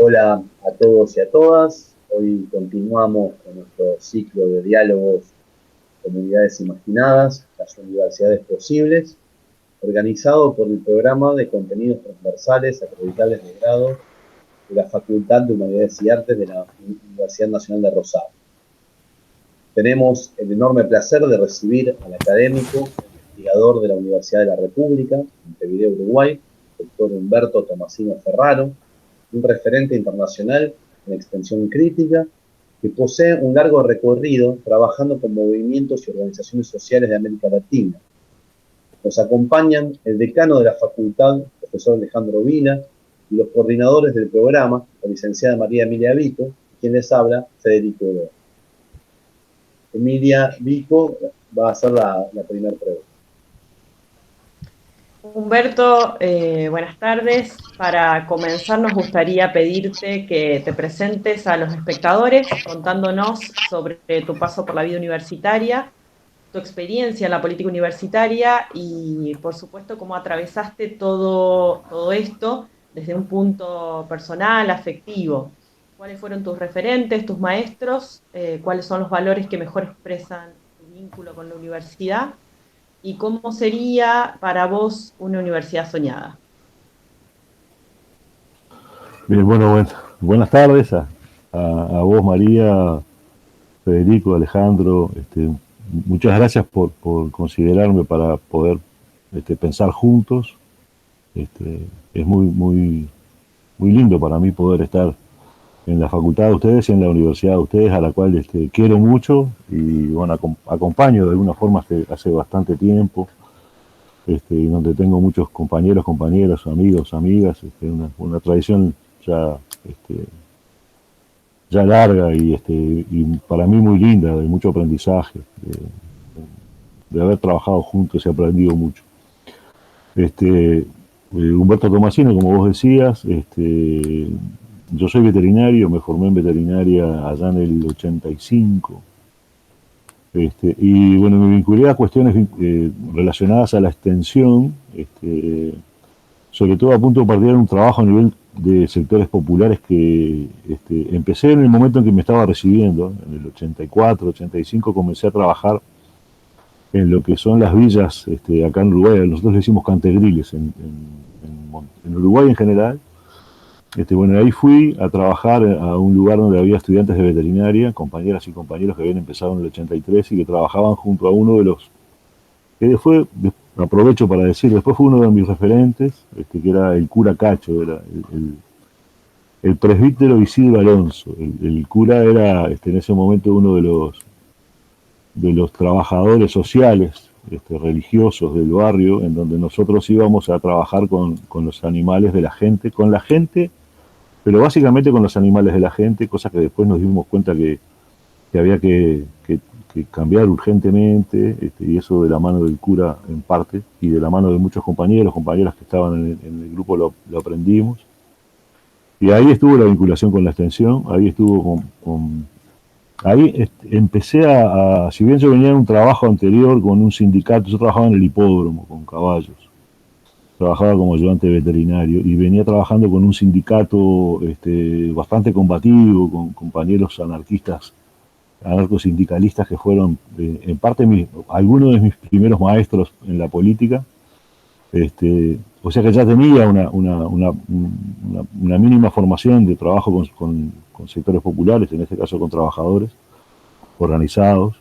Hola a todos y a todas. Hoy continuamos con nuestro ciclo de diálogos Comunidades Imaginadas, las universidades posibles, organizado por el programa de contenidos transversales acreditables de grado de la Facultad de Humanidades y Artes de la Universidad Nacional de Rosario. Tenemos el enorme placer de recibir al académico, investigador de la Universidad de la República, Montevideo, Uruguay, doctor Humberto Tomasino Ferraro, un referente internacional en extensión crítica, que posee un largo recorrido trabajando con movimientos y organizaciones sociales de América Latina. Nos acompañan el decano de la facultad, profesor Alejandro Vila, y los coordinadores del programa, la licenciada María Emilia Vico, y quien les habla, Federico Edo. Emilia Vico va a hacer la primera pregunta. Humberto, buenas tardes. Para comenzar nos gustaría pedirte que te presentes a los espectadores contándonos sobre tu paso por la vida universitaria, tu experiencia en la política universitaria y, por supuesto, cómo atravesaste todo esto desde un punto personal, afectivo. ¿Cuáles fueron tus referentes, tus maestros? ¿Cuáles son los valores que mejor expresan tu vínculo con la universidad? ¿Y cómo sería para vos una universidad soñada? Bien, bueno, buenas tardes a vos, María, Federico, Alejandro. Muchas gracias por considerarme para poder pensar juntos. Es muy lindo para mí poder estar en la facultad de ustedes y en la universidad de ustedes, a la cual quiero mucho y bueno, acompaño de alguna forma hace bastante tiempo, donde tengo muchos compañeros, compañeras, amigos, amigas, una tradición ya, ya larga y para mí muy linda, de mucho aprendizaje, de haber trabajado juntos y aprendido mucho. Humberto Tomasino, como vos decías, yo soy veterinario, me formé en veterinaria allá en el 85. Y bueno, me vinculé a cuestiones relacionadas a la extensión, sobre todo a punto de partir un trabajo a nivel de sectores populares que empecé en el momento en que me estaba recibiendo, en el 84, 85, comencé a trabajar en lo que son las villas acá en Uruguay. Nosotros le decimos cantegriles en Uruguay en general. Bueno, ahí fui a trabajar a un lugar donde había estudiantes de veterinaria, compañeras y compañeros que habían empezado en el 83 y que trabajaban junto a uno de los, que fue, aprovecho para decir, después fue uno de mis referentes, que era el cura Cacho, era el presbítero Isidro Alonso. El cura era en ese momento uno de los trabajadores sociales, religiosos del barrio, en donde nosotros íbamos a trabajar con los animales de la gente, pero básicamente con los animales de la gente, cosa que después nos dimos cuenta que había que cambiar urgentemente, y eso de la mano del cura en parte, y de la mano de muchos compañeros, compañeras que estaban en el grupo lo aprendimos. Y ahí estuvo la vinculación con la extensión, ahí estuvo ahí empecé si bien yo venía de un trabajo anterior con un sindicato, yo trabajaba en el hipódromo con caballos, trabajaba como ayudante veterinario y venía trabajando con un sindicato bastante combativo, con compañeros anarquistas, anarcosindicalistas que fueron en parte algunos de mis primeros maestros en la política. O sea que ya tenía una mínima formación de trabajo con sectores populares, en este caso con trabajadores organizados.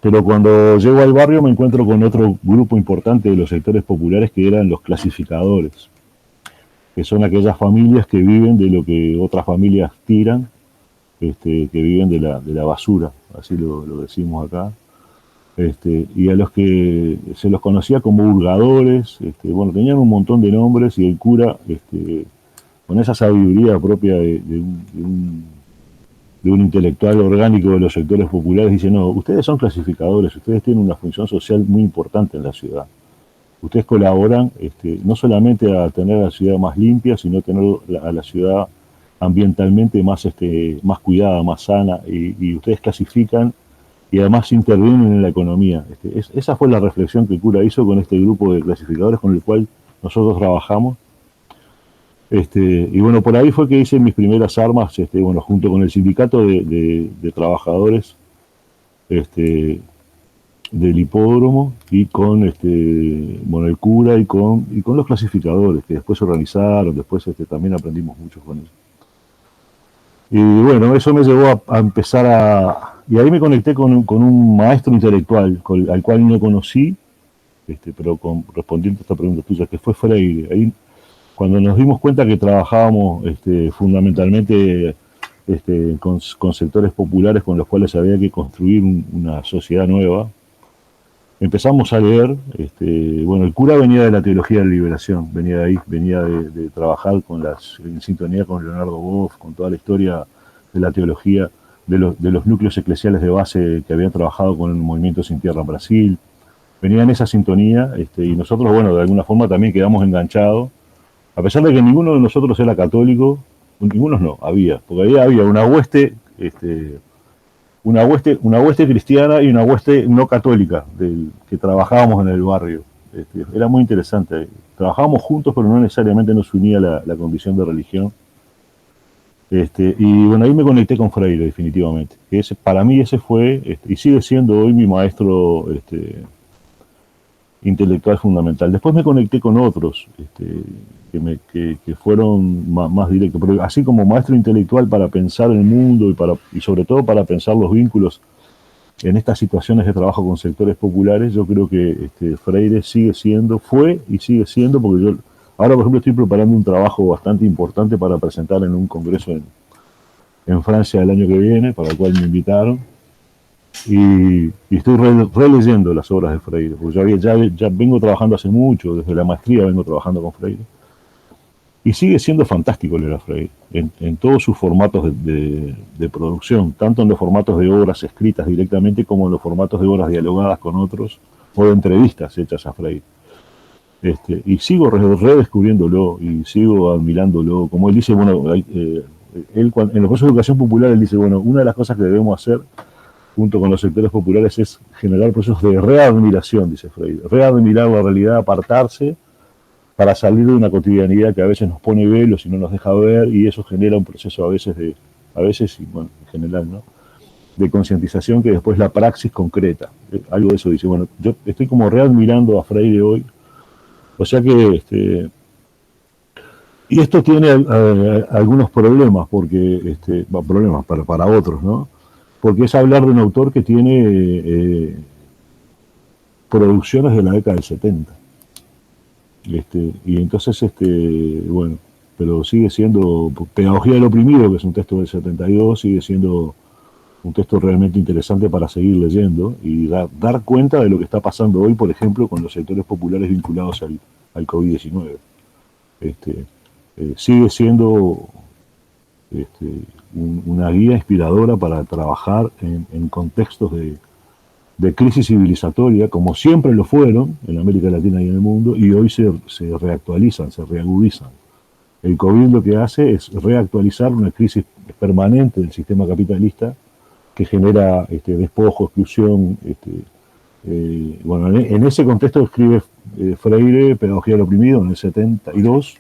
Pero cuando llego al barrio me encuentro con otro grupo importante de los sectores populares que eran los clasificadores, que son aquellas familias que viven de lo que otras familias tiran, que viven de la basura, así lo decimos acá. Y a los que se los conocía como hurgadores, bueno, tenían un montón de nombres y el cura, con esa sabiduría propia de un intelectual orgánico de los sectores populares, dice, no, ustedes son clasificadores, ustedes tienen una función social muy importante en la ciudad. Ustedes colaboran no solamente a tener la ciudad más limpia, sino tener a la ciudad ambientalmente más cuidada, más sana, y ustedes clasifican y además intervienen en la economía. Esa fue la reflexión que el cura hizo con este grupo de clasificadores con el cual nosotros trabajamos. Y bueno, por ahí fue que hice mis primeras armas, bueno, junto con el sindicato de trabajadores del hipódromo y con bueno, el cura y con los clasificadores que después se organizaron, después también aprendimos mucho con ellos. Y bueno, eso me llevó a empezar y ahí me conecté con un maestro intelectual al cual no conocí, pero respondiendo a esta pregunta tuya, que fue Freire. Ahí, cuando nos dimos cuenta que trabajábamos fundamentalmente con sectores populares con los cuales había que construir una sociedad nueva, empezamos a leer. Bueno, el cura venía de la teología de la liberación, venía de ahí, venía de trabajar en sintonía con Leonardo Boff, con toda la historia de la teología, de los núcleos eclesiales de base que habían trabajado con el Movimiento Sin Tierra en Brasil. Venía en esa sintonía, y nosotros, bueno, de alguna forma también quedamos enganchados, a pesar de que ninguno de nosotros era católico. Ninguno no, porque ahí había una hueste cristiana y una hueste no católica que trabajábamos en el barrio. Era muy interesante. Trabajábamos juntos, pero no necesariamente nos unía la condición de religión. Y bueno, ahí me conecté con Freire, definitivamente. Para mí ese fue, y sigue siendo hoy mi maestro intelectual fundamental. Después me conecté con otros que fueron más directos, pero así como maestro intelectual para pensar el mundo y sobre todo para pensar los vínculos en estas situaciones de trabajo con sectores populares, yo creo que Freire fue y sigue siendo, porque yo ahora, por ejemplo, estoy preparando un trabajo bastante importante para presentar en un congreso en Francia el año que viene, para el cual me invitaron. Y estoy releyendo las obras de Freire, porque ya vengo trabajando hace mucho, desde la maestría vengo trabajando con Freire. Y sigue siendo fantástico leer a Freire, en todos sus formatos de producción, tanto en los formatos de obras escritas directamente como en los formatos de obras dialogadas con otros, o de entrevistas hechas a Freire. Y sigo redescubriéndolo y sigo admirándolo. Como él dice, bueno, él en los procesos de educación popular, él dice, bueno, una de las cosas que debemos hacer junto con los sectores populares es generar procesos de readmiración, dice Freire. Readmirar la realidad, apartarse para salir de una cotidianidad que a veces nos pone velos y no nos deja ver, y eso genera un proceso a veces y bueno, en general, ¿no?, de concientización que después la praxis concreta. Algo de eso dice. Bueno, yo estoy como readmirando a Freire hoy. O sea que y esto tiene algunos problemas, porque problemas para otros, ¿no? Porque es hablar de un autor que tiene producciones de la década del 70. Y entonces, bueno, pero sigue siendo Pedagogía del Oprimido, que es un texto del 72, sigue siendo un texto realmente interesante para seguir leyendo y dar cuenta de lo que está pasando hoy, por ejemplo, con los sectores populares vinculados al COVID-19. Sigue siendo una guía inspiradora para trabajar en contextos de crisis civilizatoria, como siempre lo fueron en América Latina y en el mundo, y hoy se reactualizan, se reagudizan. El COVID lo que hace es reactualizar una crisis permanente del sistema capitalista que genera despojo, exclusión. Bueno, en ese contexto escribe Freire Pedagogía del Oprimido en el 72.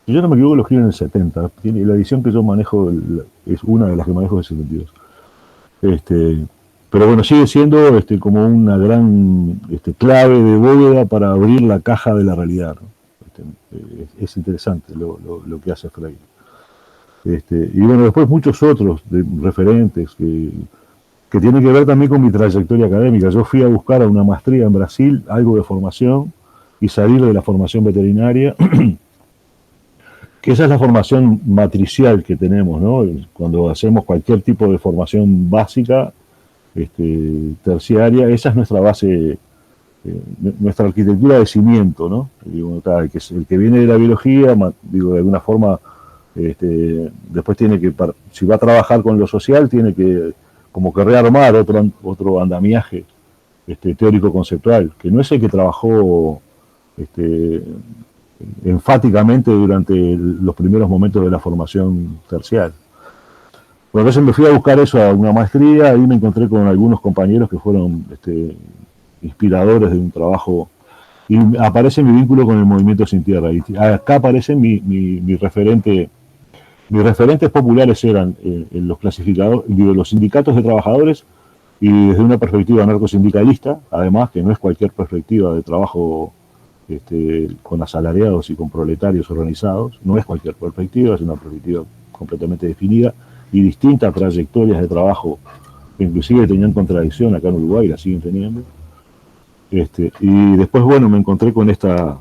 Si yo no me equivoco, lo escribe en el 70. La edición que yo manejo es una de las que manejo del 72. Pero bueno, sigue siendo como una gran clave de bóveda para abrir la caja de la realidad, ¿no? Es interesante lo que hace Freire. Y bueno, después muchos otros referentes que tienen que ver también con mi trayectoria académica. Yo fui a buscar a una maestría en Brasil, algo de formación, y salir de la formación veterinaria, que esa es la formación matricial que tenemos, ¿no? Cuando hacemos cualquier tipo de formación básica, terciaria, esa es nuestra base, nuestra arquitectura de cimiento, ¿no? Digo, el que viene de la biología, digo, de alguna forma, después tiene que, si va a trabajar con lo social, tiene que como que rearmar otro andamiaje teórico-conceptual, que no es el que trabajó enfáticamente durante los primeros momentos de la formación terciaria. Bueno, entonces me fui a buscar eso a una maestría, ahí me encontré con algunos compañeros que fueron inspiradores de un trabajo y aparece mi vínculo con el movimiento Sin Tierra. Y acá aparece mi referente. Mis referentes populares eran los clasificadores, los sindicatos de trabajadores, y desde una perspectiva anarcosindicalista, además, que no es cualquier perspectiva de trabajo con asalariados y con proletarios organizados, no es cualquier perspectiva, es una perspectiva completamente definida y distintas trayectorias de trabajo que inclusive tenían contradicción acá en Uruguay, la siguen teniendo. Y después, bueno, me encontré con esta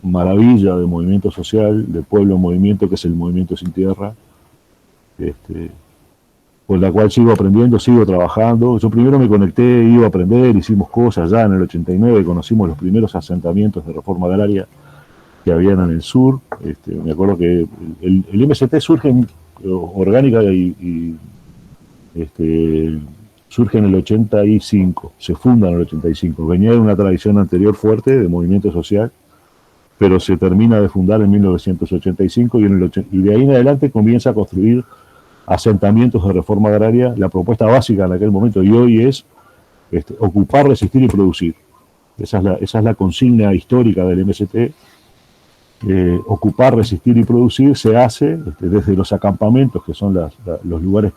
maravilla de movimiento social, de pueblo en movimiento, que es el movimiento Sin Tierra, por la cual sigo aprendiendo, sigo trabajando. Yo primero me conecté, iba a aprender, hicimos cosas ya en el 89, conocimos los primeros asentamientos de reforma agraria que habían en el sur. Me acuerdo que el MST surge orgánica y surge en el 85, se funda en el 85. Venía de una tradición anterior fuerte de movimiento social, pero se termina de fundar en 1985 y de ahí en adelante comienza a construir asentamientos de reforma agraria. La propuesta básica en aquel momento y hoy es ocupar, resistir y producir. Esa es la consigna histórica del MST. Ocupar, resistir y producir se hace desde los acampamentos, que son los lugares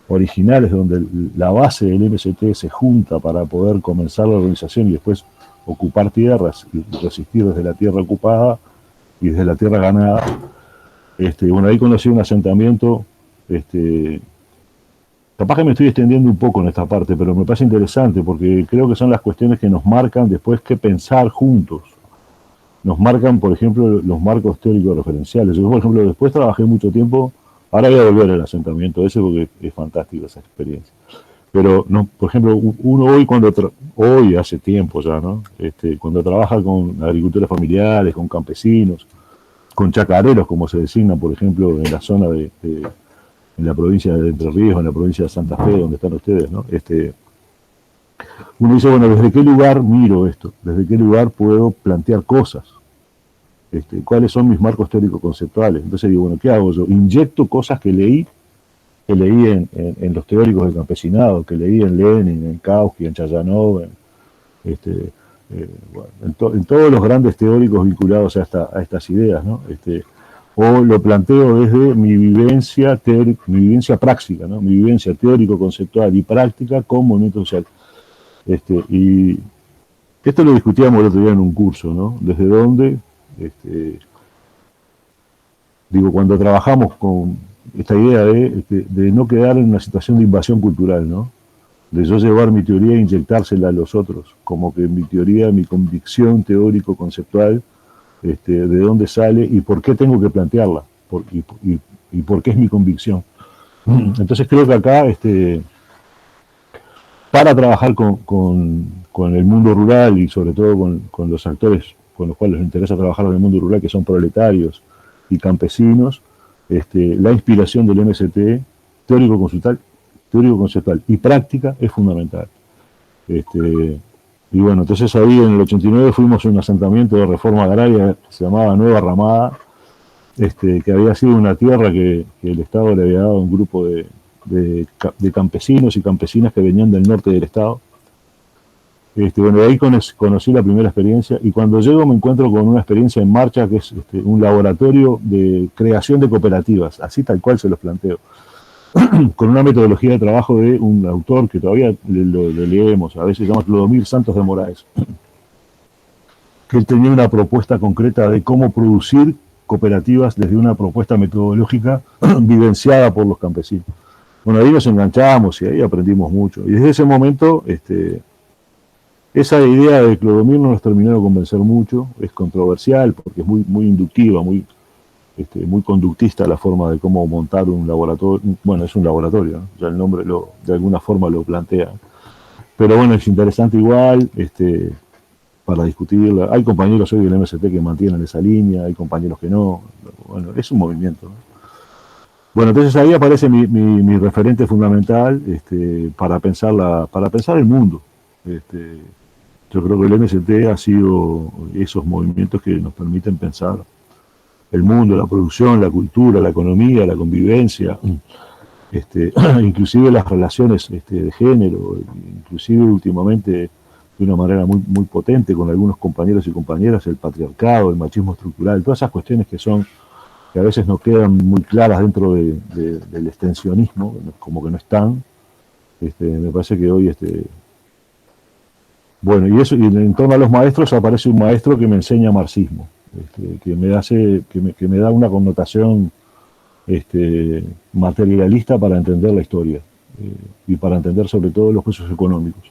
originales donde la base del MST se junta para poder comenzar la organización y después ocupar tierras y resistir desde la tierra ocupada y desde la tierra ganada. Bueno, ahí conocí un asentamiento, capaz que me estoy extendiendo un poco en esta parte, pero me parece interesante porque creo que son las cuestiones que nos marcan después qué pensar juntos. Nos marcan, por ejemplo, los marcos teóricos referenciales. Yo, por ejemplo, después trabajé mucho tiempo, ahora voy a volver al asentamiento ese porque es fantástica esa experiencia. Pero, no, por ejemplo, uno hoy hace tiempo ya, ¿no? Cuando trabaja con agricultores familiares, con campesinos, con chacareros, como se designa, por ejemplo, en la zona en la provincia de Entre Ríos, en la provincia de Santa Fe, donde están ustedes, ¿no? Uno dice, bueno, ¿desde qué lugar miro esto? ¿Desde qué lugar puedo plantear cosas? ¿Cuáles son mis marcos teórico-conceptuales? Entonces digo, bueno, ¿qué hago yo? Inyecto cosas que leí en los teóricos del campesinado, que leí en Lenin, en Kautsky, en Chayanov, en todos los grandes teóricos vinculados a estas ideas, ¿no? O lo planteo desde mi vivencia práctica, ¿no? Mi vivencia teórico-conceptual y práctica con movimiento social. Y esto lo discutíamos el otro día en un curso, ¿no? Desde dónde, digo, cuando trabajamos con esta idea de no quedar en una situación de invasión cultural, ¿no? De yo llevar mi teoría e inyectársela a los otros, como que mi teoría, mi convicción teórico-conceptual, de dónde sale y por qué tengo que plantearla, y por qué es mi convicción. Entonces creo que acá, para trabajar con el mundo rural y sobre todo con los actores con los cuales les interesa trabajar en el mundo rural, que son proletarios y campesinos, la inspiración del MST, teórico-conceptual y práctica, es fundamental. Y bueno, entonces ahí en el 89 fuimos a un asentamiento de reforma agraria que se llamaba Nueva Ramada, que había sido una tierra que el Estado le había dado a un grupo de campesinos y campesinas que venían del norte del Estado. Bueno, de ahí conocí la primera experiencia, y cuando llego me encuentro con una experiencia en marcha que es un laboratorio de creación de cooperativas, así tal cual se los planteo, con una metodología de trabajo de un autor que todavía le leemos, a veces se llama Clodomir Santos de Moraes, que él tenía una propuesta concreta de cómo producir cooperativas desde una propuesta metodológica vivenciada por los campesinos. Bueno, ahí nos enganchamos y ahí aprendimos mucho, y desde ese momento esa idea de Clodomir no nos terminó de convencer mucho, es controversial porque es muy inductiva, muy conductista la forma de cómo montar un laboratorio. Bueno, es un laboratorio, ¿no? Ya el nombre de alguna forma lo plantea. Pero bueno, es interesante igual para discutirla. Hay compañeros hoy del MST que mantienen esa línea, hay compañeros que no. Bueno, es un movimiento, ¿no? Bueno, entonces ahí aparece mi referente fundamental para pensar el mundo. Yo creo que el MST ha sido esos movimientos que nos permiten pensar el mundo, la producción, la cultura, la economía, la convivencia, inclusive las relaciones de género, inclusive últimamente de una manera muy, muy potente con algunos compañeros y compañeras, el patriarcado, el machismo estructural, todas esas cuestiones que a veces no quedan muy claras dentro del extensionismo, como que no están. Me parece que hoy, bueno, y eso, y en torno a los maestros aparece un maestro que me enseña marxismo, que me da una connotación materialista para entender la historia, y para entender sobre todo los procesos económicos,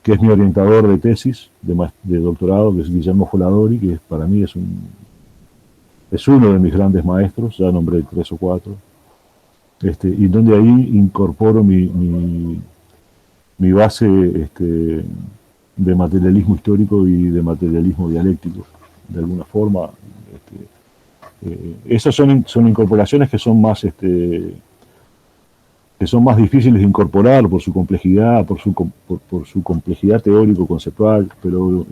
que es mi orientador de tesis, de doctorado, que es Guillermo Foladori, que para mí es uno de mis grandes maestros, ya nombré 3 o 4, y donde ahí incorporo mi base de materialismo histórico y de materialismo dialéctico, de alguna forma. Esas son incorporaciones que son más difíciles de incorporar por su complejidad, por su complejidad teórico-conceptual, pero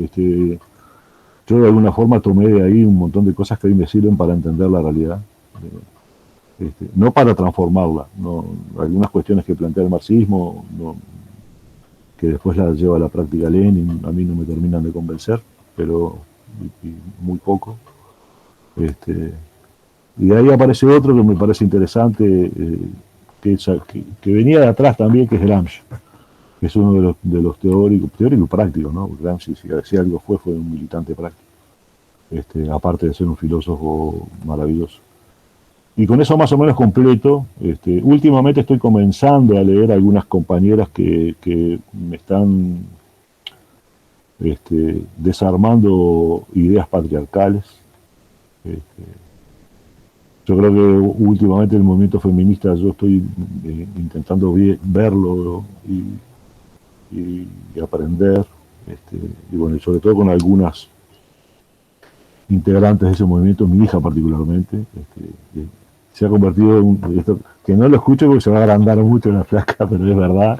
yo de alguna forma tomé de ahí un montón de cosas que hoy me sirven para entender la realidad, no para transformarla, no, algunas cuestiones que plantea el marxismo, que después las lleva a la práctica Lenin, a mí no me terminan de convencer, pero y muy poco. Y de ahí aparece otro que me parece interesante, que venía de atrás también, que es Gramsci, que es uno de los teóricos prácticos, ¿no? Gramsci, si algo fue un militante práctico, aparte de ser un filósofo maravilloso. Y con eso más o menos completo. Últimamente estoy comenzando a leer algunas compañeras que me están desarmando ideas patriarcales. Yo creo que últimamente el movimiento feminista yo estoy intentando verlo y aprender, y bueno, y sobre todo con algunas integrantes de ese movimiento, mi hija particularmente, se ha convertido en que no lo escucho porque se va a agrandar mucho en la flaca, pero es verdad,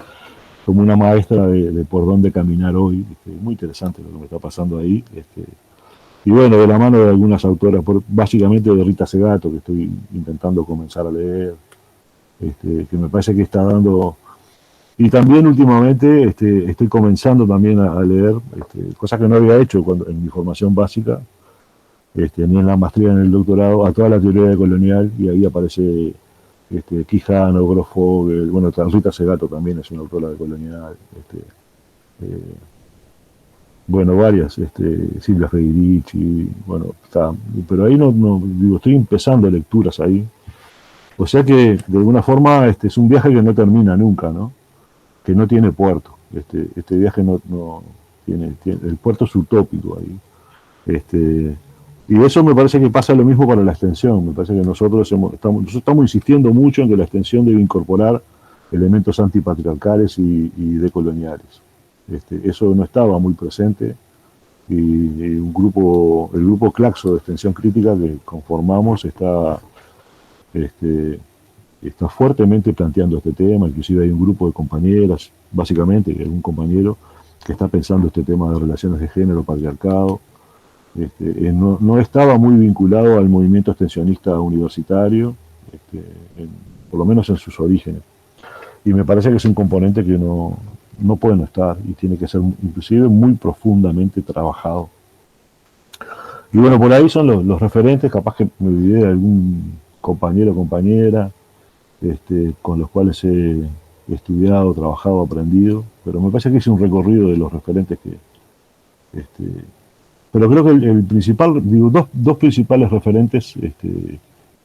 como una maestra de por dónde caminar hoy. Muy interesante lo que me está pasando ahí. Y bueno, de la mano de algunas autoras, básicamente de Rita Segato, que estoy intentando comenzar a leer, que me parece que está dando. Y también últimamente estoy comenzando también a leer cosas que no había hecho en mi formación básica, ni en la maestría ni en el doctorado, a toda la teoría decolonial, y ahí aparece Quijano, Grosfogel, bueno, Rita Segato también es una autora decolonial, bueno, varias, Silvia Federici, bueno, está, pero ahí no digo, estoy empezando lecturas ahí, o sea que de alguna forma es un viaje que no termina nunca, ¿no? Que no tiene puerto, este viaje no tiene, el puerto es utópico ahí, y eso me parece que pasa lo mismo para la extensión. Me parece que nosotros estamos insistiendo mucho en que la extensión debe incorporar elementos antipatriarcales y decoloniales. Eso no estaba muy presente, y el grupo Claxo de Extensión Crítica que conformamos está fuertemente planteando este tema. Inclusive hay un grupo de compañeras, básicamente, un compañero que está pensando este tema de relaciones de género, patriarcado. No estaba muy vinculado al movimiento extensionista universitario, por lo menos en sus orígenes. Y me parece que es un componente que no puede no estar, y tiene que ser inclusive muy profundamente trabajado. Y bueno, por ahí son los referentes. Capaz que me olvidé de algún compañero o compañera con los cuales he estudiado, trabajado, aprendido, pero me parece que hice un recorrido de los referentes que pero creo que el principal, digo, dos principales referentes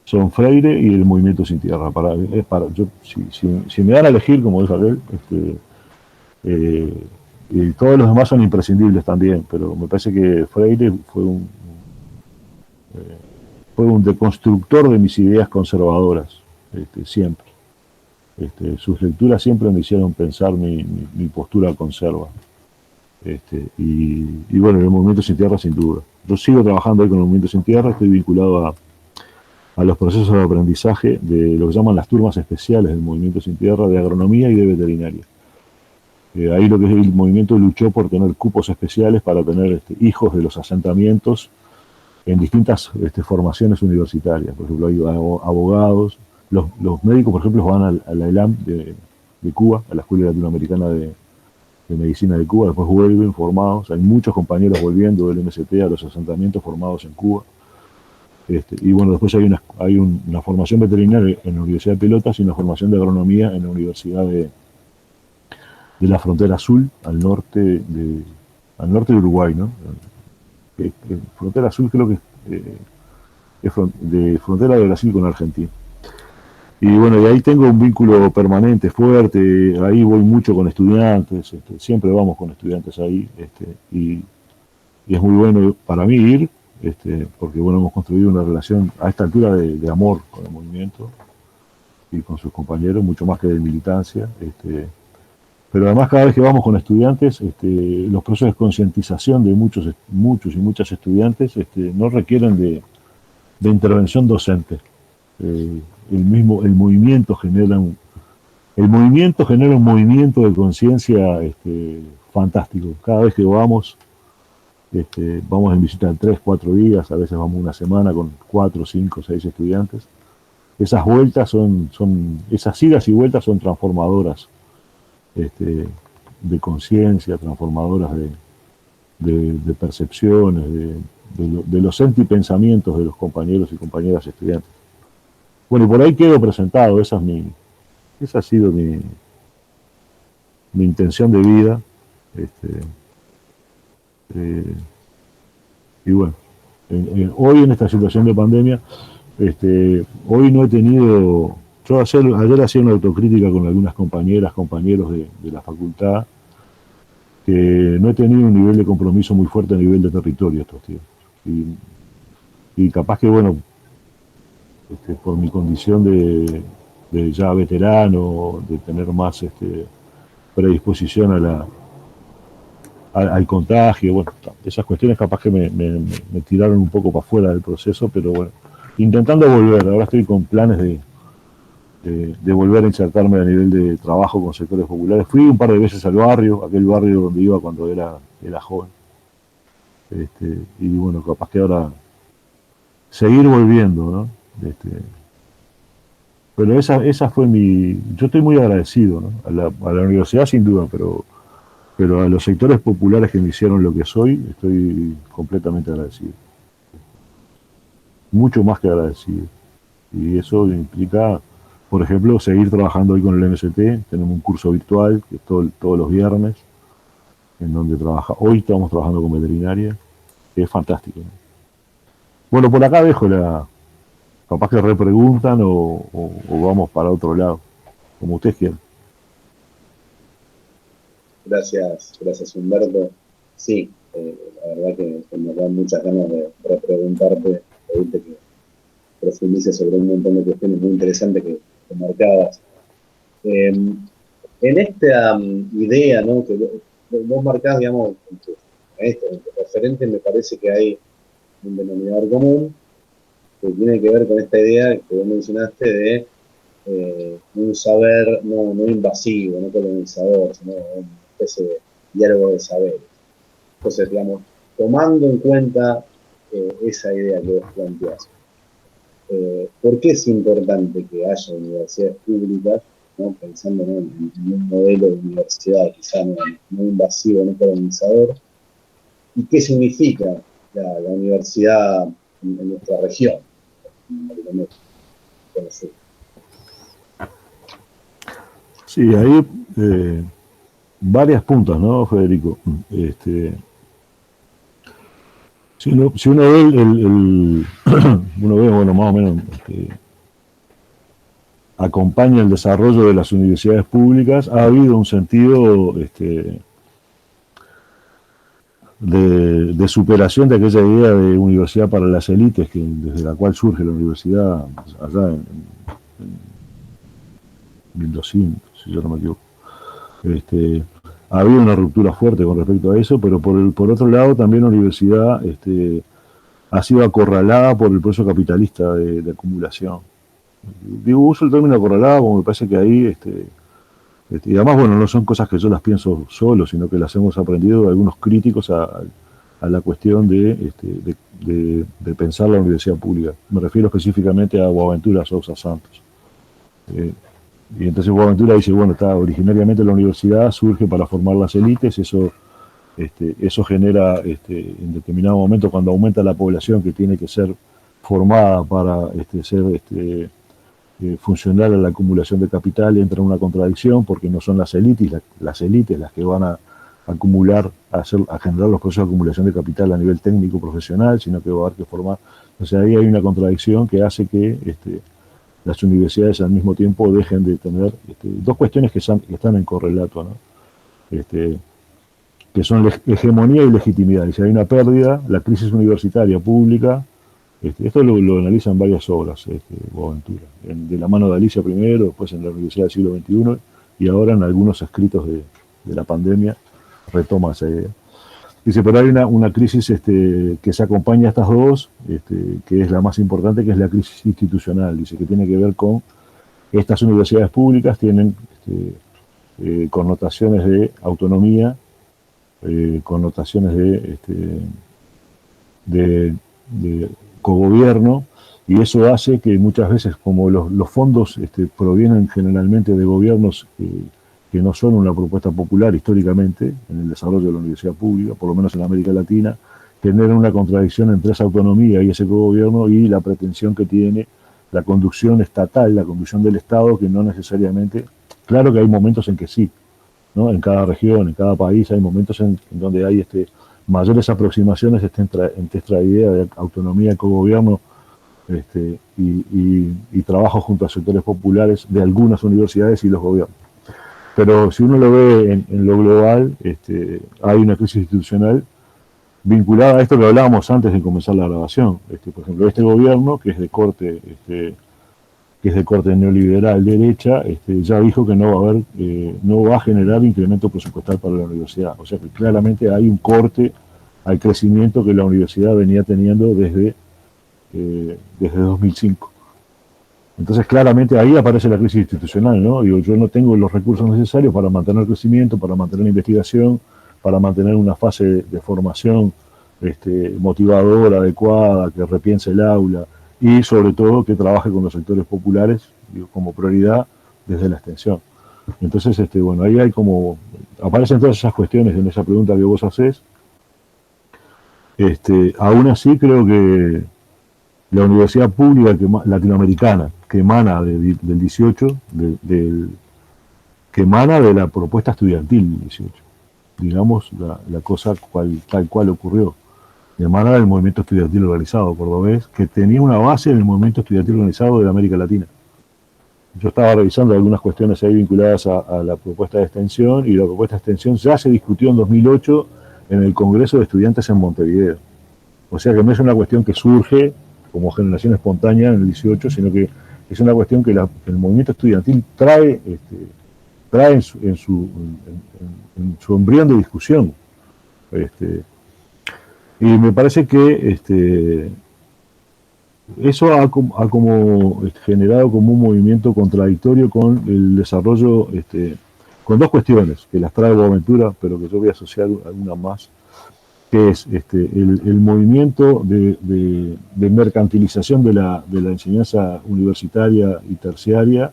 son Freire y el Movimiento Sin Tierra. Yo, si me dan a elegir, como dijo aquel, y todos los demás son imprescindibles también, pero me parece que Freire fue un deconstructor de mis ideas conservadoras, siempre. Sus lecturas siempre me hicieron pensar mi postura conserva. Y bueno, el Movimiento Sin Tierra, sin duda. Yo sigo trabajando ahí con el Movimiento Sin Tierra, estoy vinculado a los procesos de aprendizaje de lo que llaman las turmas especiales del Movimiento Sin Tierra, de agronomía y de veterinaria. Ahí lo que es el movimiento luchó por tener cupos especiales para tener hijos de los asentamientos en distintas formaciones universitarias. Por ejemplo, hay abogados, los médicos, por ejemplo, van a la ELAM de Cuba, a la Escuela Latinoamericana de de medicina de Cuba, después vuelven formados, hay muchos compañeros volviendo del MST a los asentamientos formados en Cuba. Y bueno, después hay una formación veterinaria en la Universidad de Pelotas y una formación de agronomía en la Universidad de la Frontera Azul, al norte de Uruguay, ¿no? Frontera Azul creo que es de frontera de Brasil con Argentina. Y bueno, y ahí tengo un vínculo permanente, fuerte, ahí voy mucho con estudiantes, siempre vamos con estudiantes ahí, y es muy bueno para mí ir, porque bueno, hemos construido una relación a esta altura de amor con el movimiento y con sus compañeros, mucho más que de militancia. Pero además cada vez que vamos con estudiantes, los procesos de concientización de muchos y muchas estudiantes no requieren de intervención docente. El movimiento genera un movimiento de conciencia fantástico. Cada vez que vamos en visita en 3, 4 días, a veces vamos una semana con 4, 5, 6 estudiantes. Esas vueltas esas idas y vueltas son transformadoras de conciencia, transformadoras de percepciones, de los sentipensamientos de los compañeros y compañeras estudiantes. Bueno, y por ahí quedo presentado, esa ha sido mi intención de vida. Y bueno, hoy en esta situación de pandemia, hoy no he tenido... Yo ayer hacía una autocrítica con algunas compañeras, compañeros de la facultad, que no he tenido un nivel de compromiso muy fuerte a nivel de territorio estos tiempos. Y capaz que, bueno, por mi condición de ya veterano, de tener más predisposición al contagio, bueno, esas cuestiones capaz que me tiraron un poco para afuera del proceso, pero bueno, intentando volver. Ahora estoy con planes de volver a insertarme a nivel de trabajo con sectores populares. Fui un par de veces al barrio, aquel barrio donde iba cuando era joven. Y bueno, capaz que ahora seguir volviendo, ¿no? Pero esa fue yo estoy muy agradecido, ¿no? A la universidad sin duda, pero a los sectores populares que me hicieron lo que soy, estoy completamente agradecido. Mucho más que agradecido. Y eso implica, por ejemplo, seguir trabajando hoy con el MST. Tenemos un curso virtual que es todos los viernes, en donde hoy estamos trabajando con veterinaria, que es fantástico, ¿no? Bueno, por acá dejo capaz que repreguntan o vamos para otro lado, como ustedes quieran. Gracias Humberto. Sí, la verdad que me dan muchas ganas de repreguntarte, pedirte que profundices sobre un montón de cuestiones muy interesantes que marcabas. En esta idea, ¿no?, que vos marcás, digamos, en tu referente, me parece que hay un denominador común que tiene que ver con esta idea que vos mencionaste de un saber no invasivo, no colonizador, sino una especie de diálogo de saberes. Entonces, digamos, tomando en cuenta esa idea que vos planteás, ¿por qué es importante que haya universidades públicas, ¿no?, pensando, ¿no?, en un modelo de universidad quizá no invasivo, no colonizador? ¿Y qué significa la universidad en nuestra región? Sí, ahí varias puntas, ¿no, Federico? Si uno ve uno ve, bueno, más o menos acompaña el desarrollo de las universidades públicas, ha habido un sentido de superación de aquella idea de universidad para las élites, desde la cual surge la universidad allá en 1200, si yo no me equivoco. Ha habido una ruptura fuerte con respecto a eso, pero por otro lado también la universidad ha sido acorralada por el proceso capitalista de acumulación. Digo, uso el término acorralada como me parece que ahí, y además, bueno, no son cosas que yo las pienso solo, sino que las hemos aprendido de algunos críticos a la cuestión de pensar la universidad pública. Me refiero específicamente a Boaventura Sousa Santos. Y entonces Boaventura dice, bueno, originariamente la universidad surge para formar las élites, eso genera en determinado momento, cuando aumenta la población que tiene que ser formada para ser funcional a la acumulación de capital, entra en una contradicción porque no son las élites las que van a acumular, a generar los procesos de acumulación de capital a nivel técnico profesional, sino que va a haber que formar. Entonces ahí hay una contradicción que hace que las universidades al mismo tiempo dejen de tener dos cuestiones que están en correlato, ¿no? Que son hegemonía y legitimidad. Y si hay una pérdida, la crisis universitaria pública, esto lo analizan varias obras, Boaventura, de la mano de Alicia primero, después en la Universidad del siglo XXI, y ahora en algunos escritos de la pandemia retoma esa idea. Dice, pero hay una crisis que se acompaña a estas dos, que es la más importante, que es la crisis institucional. Dice que tiene que ver con estas universidades públicas, tienen connotaciones de autonomía, connotaciones de cogobierno, y eso hace que muchas veces, como los fondos provienen generalmente de gobiernos que no son una propuesta popular históricamente en el desarrollo de la universidad pública, por lo menos en América Latina, genera una contradicción entre esa autonomía y ese cogobierno y la pretensión que tiene la conducción estatal, la conducción del Estado, que no necesariamente, claro que hay momentos en que sí, ¿no? En cada región, en cada país hay momentos en donde hay mayores aproximaciones entre esta idea de autonomía, cogobierno y trabajo junto a sectores populares de algunas universidades y los gobiernos. Pero si uno lo ve en lo global, hay una crisis institucional vinculada a esto que hablábamos antes de comenzar la grabación. Por ejemplo, este gobierno, que es de corte neoliberal derecha, ya dijo que no va a generar incremento presupuestal para la universidad. O sea que claramente hay un corte al crecimiento que la universidad venía teniendo desde 2005. Entonces claramente ahí aparece la crisis institucional, ¿no? Digo, yo no tengo los recursos necesarios para mantener el crecimiento, para mantener la investigación, para mantener una fase de formación motivadora, adecuada, que repiense el aula y sobre todo que trabaje con los sectores populares, digo, como prioridad desde la extensión. Entonces, bueno, ahí hay aparecen todas esas cuestiones en esa pregunta que vos hacés. Aún así creo que la universidad pública latinoamericana, que emana del 18, que emana de la propuesta estudiantil del 18, digamos, la cosa tal cual ocurrió, emana del movimiento estudiantil organizado cordobés, que tenía una base en el movimiento estudiantil organizado de América Latina. Yo estaba revisando algunas cuestiones ahí vinculadas a la propuesta de extensión, y la propuesta de extensión ya se discutió en 2008 en el Congreso de Estudiantes en Montevideo. O sea que no es una cuestión que surge como generación espontánea en el 18, sino que es una cuestión que el movimiento estudiantil trae en su embrión de discusión. Y me parece que eso ha como generado como un movimiento contradictorio con el desarrollo, con dos cuestiones que las trae Boaventura, pero que yo voy a asociar alguna más, que es el movimiento de mercantilización de la enseñanza universitaria y terciaria,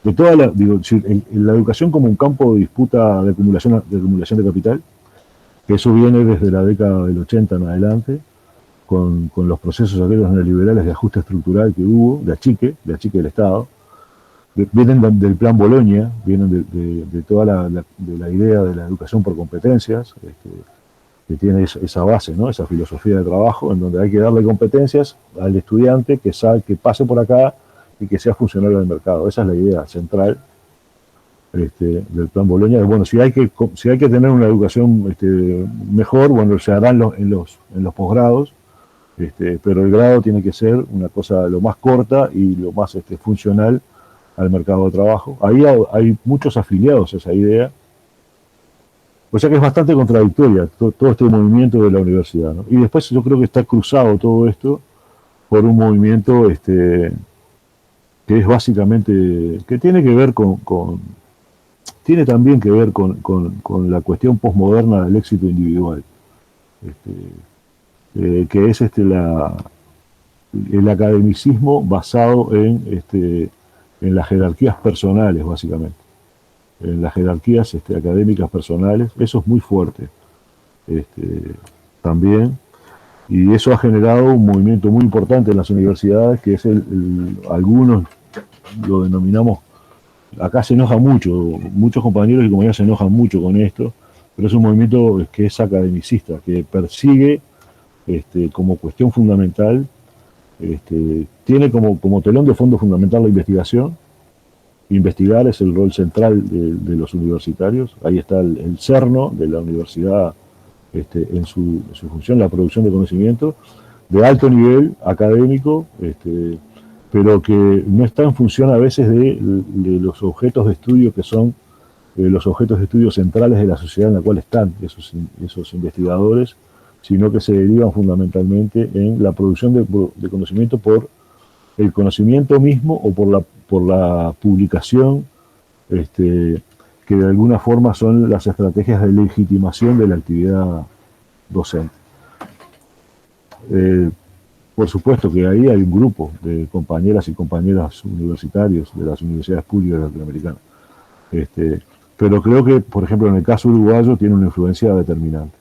de toda la educación como un campo de disputa de acumulación de capital, que eso viene desde la década del 80 en adelante, con los procesos aquellos neoliberales de ajuste estructural que hubo, de achique del Estado. Vienen del plan Bolonia, vienen de toda la idea de la educación por competencias, que tiene esa base, ¿no? Esa filosofía de trabajo en donde hay que darle competencias al estudiante que pase por acá y que sea funcionario del mercado. Esa es la idea central del plan Bolonia. Bueno, si hay que tener una educación mejor, bueno, se hará en los posgrados, pero el grado tiene que ser una cosa lo más corta y lo más funcional al mercado de trabajo. Ahí hay muchos afiliados a esa idea. O sea que es bastante contradictoria todo este movimiento de la universidad, ¿no? Y después yo creo que está cruzado todo esto por un movimiento que es básicamente, que tiene que ver tiene también que ver con la cuestión posmoderna del éxito individual, que es el academicismo basado en en las jerarquías personales, básicamente, en las jerarquías académicas personales. Eso es muy fuerte también, y eso ha generado un movimiento muy importante en las universidades, que es algunos lo denominamos, acá se enoja mucho, muchos compañeros y compañeras se enojan mucho con esto, pero es un movimiento que es academicista, que persigue como cuestión fundamental, tiene como telón de fondo fundamental la investigación. Investigar es el rol central de los universitarios. Ahí está el cerno de la universidad en su función, la producción de conocimiento de alto nivel académico, pero que no está en función a veces de los objetos de estudio que son los objetos de estudio centrales de la sociedad en la cual están esos investigadores, sino que se derivan fundamentalmente en la producción de conocimiento por el conocimiento mismo o por la publicación, que de alguna forma son las estrategias de legitimación de la actividad docente. Por supuesto que ahí hay un grupo de compañeras y compañeros universitarios de las universidades públicas latinoamericanas. Pero creo que, por ejemplo, en el caso uruguayo tiene una influencia determinante.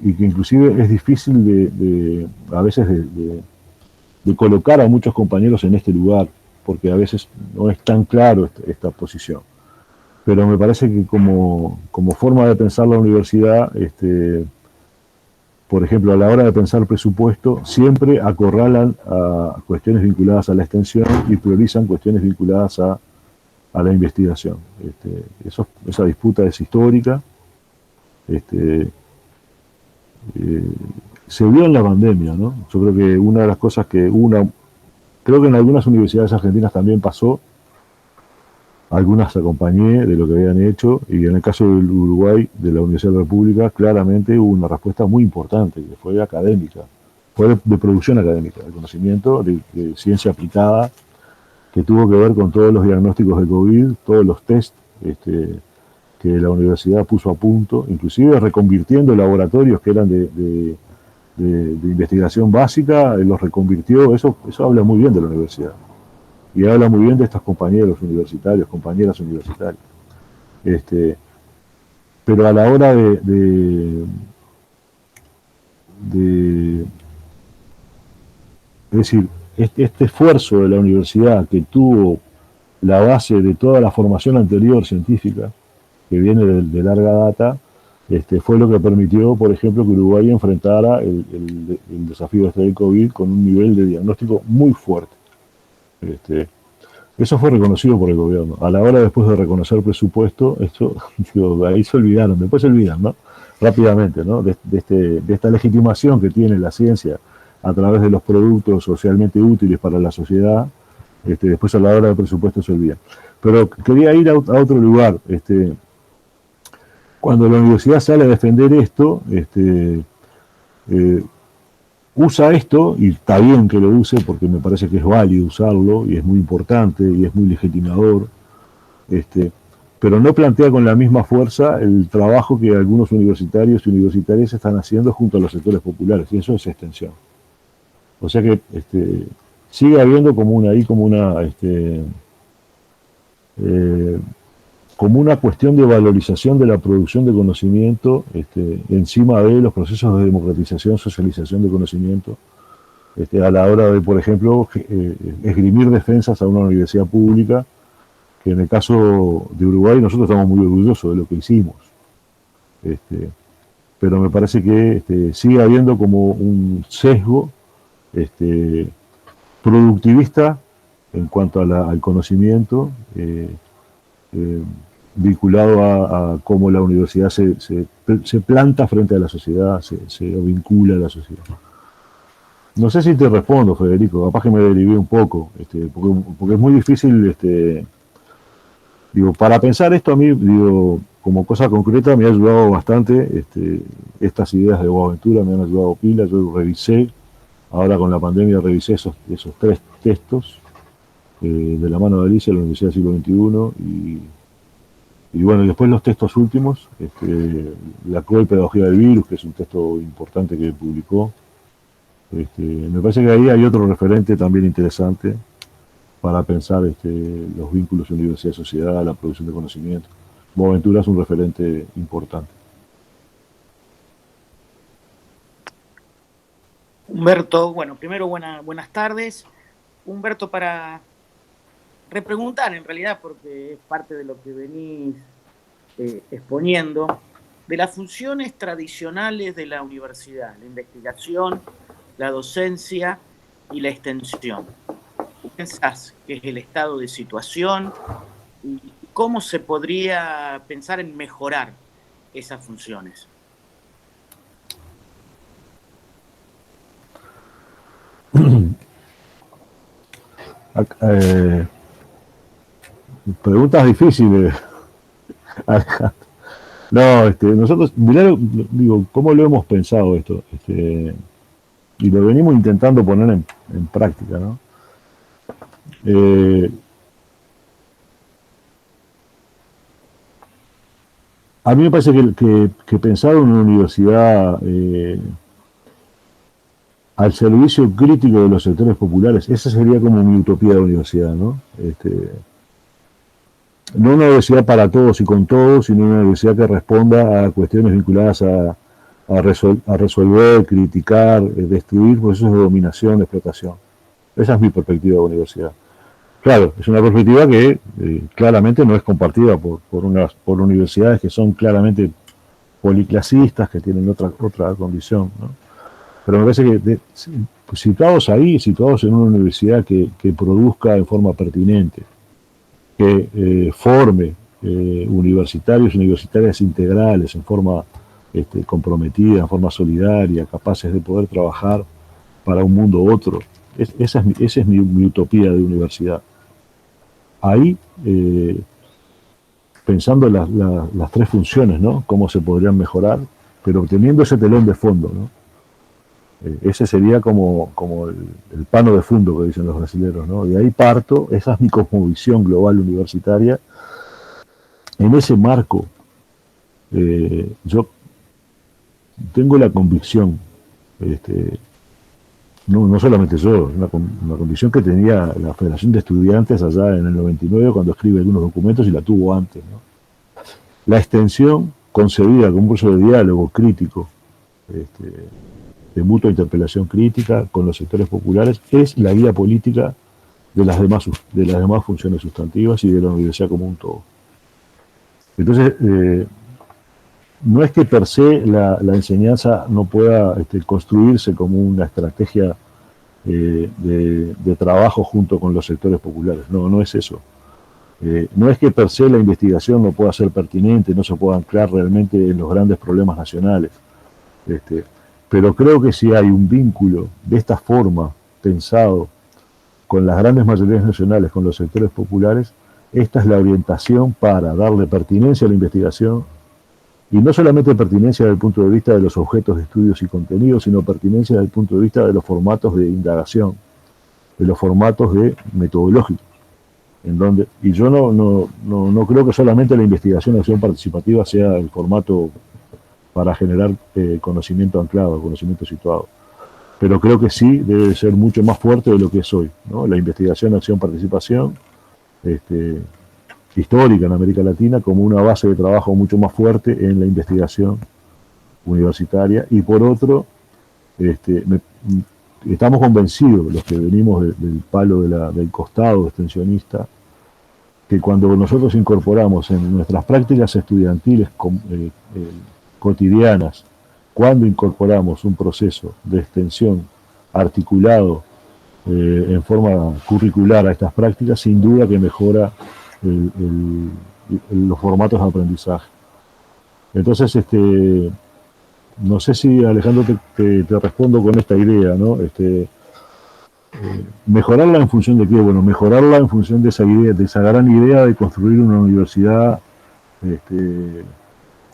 Y que inclusive es difícil a veces de colocar a muchos compañeros en este lugar, porque a veces no es tan claro esta posición. Pero me parece que como forma de pensar la universidad, por ejemplo, a la hora de pensar presupuesto, siempre acorralan a cuestiones vinculadas a la extensión y priorizan cuestiones vinculadas a la investigación. Esa disputa es histórica. Se vio en la pandemia, ¿no? Yo creo que una de las cosas creo que en algunas universidades argentinas también pasó, algunas acompañé de lo que habían hecho, y en el caso del Uruguay, de la Universidad de la República, claramente hubo una respuesta muy importante, que fue académica, fue de producción académica, de conocimiento, de ciencia aplicada, que tuvo que ver con todos los diagnósticos de COVID, todos los test que la universidad puso a punto, inclusive reconvirtiendo laboratorios que eran de investigación básica, los reconvirtió. Eso habla muy bien de la universidad. Y habla muy bien de estos compañeros universitarios, compañeras universitarias. Pero a la hora es decir, este esfuerzo de la universidad que tuvo la base de toda la formación anterior científica, que viene de larga data, fue lo que permitió, por ejemplo, que Uruguay enfrentara el desafío del COVID con un nivel de diagnóstico muy fuerte. Eso fue reconocido por el gobierno. A la hora después de reconocer presupuesto, ahí se olvidaron, después se olvidan, ¿no? Rápidamente, ¿no? De esta legitimación que tiene la ciencia a través de los productos socialmente útiles para la sociedad, después a la hora del presupuesto se olvidan. Pero quería ir a otro lugar. Cuando la universidad sale a defender esto, usa esto, y está bien que lo use porque me parece que es válido usarlo y es muy importante y es muy legitimador, pero no plantea con la misma fuerza el trabajo que algunos universitarios y universitarias están haciendo junto a los sectores populares, y eso es extensión. O sea que sigue habiendo como una cuestión de valorización de la producción de conocimiento encima de los procesos de democratización, socialización de conocimiento, a la hora de, por ejemplo, esgrimir defensas a una universidad pública, que en el caso de Uruguay nosotros estamos muy orgullosos de lo que hicimos. Pero me parece que sigue habiendo como un sesgo productivista en cuanto al conocimiento, vinculado a cómo la universidad se planta frente a la sociedad, se vincula a la sociedad. No sé si te respondo, Federico, capaz que me derivé un poco, porque es muy difícil, para pensar esto a mí, como cosa concreta, me ha ayudado bastante, estas ideas de Boaventura me han ayudado pila. Yo revisé, ahora con la pandemia revisé esos 3 textos, de la mano de Alicia, la Universidad del Siglo XXI, y bueno, después los textos últimos, la cruel pedagogía del virus, que es un texto importante que publicó. Me parece que ahí hay otro referente también interesante, para pensar los vínculos universidad-sociedad, la producción de conocimiento. Boaventura es un referente importante. Humberto, bueno, primero buenas tardes. Humberto, para repreguntar en realidad, porque es parte de lo que venís exponiendo, de las funciones tradicionales de la universidad, la investigación, la docencia y la extensión. ¿Qué pensás que es el estado de situación y cómo se podría pensar en mejorar esas funciones? Preguntas difíciles. No, nosotros, mirá, digo, ¿cómo lo hemos pensado esto? Y lo venimos intentando poner en práctica, ¿no? A mí me parece que pensar en una universidad al servicio crítico de los sectores populares, esa sería como mi utopía de universidad, ¿no? No una universidad para todos y con todos, sino una universidad que responda a cuestiones vinculadas a resolver, criticar, destruir procesos de dominación, de explotación. Esa es mi perspectiva de universidad. Claro, es una perspectiva que claramente no es compartida por universidades que son claramente policlasistas, que tienen otra condición, ¿no? Pero me parece que situados ahí, situados en una universidad que produzca en forma pertinente, que forme universitarios y universitarias integrales en forma comprometida, en forma solidaria, capaces de poder trabajar para un mundo otro. Esa es mi utopía de universidad. Ahí, pensando las tres funciones, ¿no? Cómo se podrían mejorar, pero teniendo ese telón de fondo, ¿no? Ese sería como el pano de fondo que dicen los brasileños, ¿no? De ahí parto, esa es mi cosmovisión global universitaria. En ese marco, yo tengo la convicción, no solamente yo, una convicción que tenía la Federación de Estudiantes allá en el 99 cuando escribe algunos documentos y la tuvo antes, ¿no? La extensión concebida como un proceso de diálogo crítico, de mutua interpelación crítica con los sectores populares, es la guía política de las demás funciones sustantivas y de la universidad como un todo. Entonces, no es que per se la enseñanza no pueda construirse como una estrategia de trabajo junto con los sectores populares, no es eso. No es que per se la investigación no pueda ser pertinente, no se pueda anclar realmente en los grandes problemas nacionales. Pero creo que si hay un vínculo de esta forma pensado con las grandes mayorías nacionales, con los sectores populares, esta es la orientación para darle pertinencia a la investigación, y no solamente pertinencia desde el punto de vista de los objetos de estudios y contenidos, sino pertinencia desde el punto de vista de los formatos de indagación, de los formatos de metodológicos. Y yo no creo que solamente la investigación de acción participativa sea el formato para generar conocimiento anclado, conocimiento situado. Pero creo que sí debe ser mucho más fuerte de lo que es hoy, ¿no? La investigación, acción, participación, histórica en América Latina, como una base de trabajo mucho más fuerte en la investigación universitaria. Y por otro, estamos convencidos, los que venimos del palo del costado extensionista, que cuando nosotros incorporamos en nuestras prácticas estudiantiles cotidianas, cuando incorporamos un proceso de extensión articulado en forma curricular a estas prácticas, sin duda que mejora los formatos de aprendizaje. Entonces, no sé si, Alejandro, te respondo con esta idea, ¿no? Mejorarla en función de qué, bueno, mejorarla en función de esa idea, de esa gran idea de construir una universidad,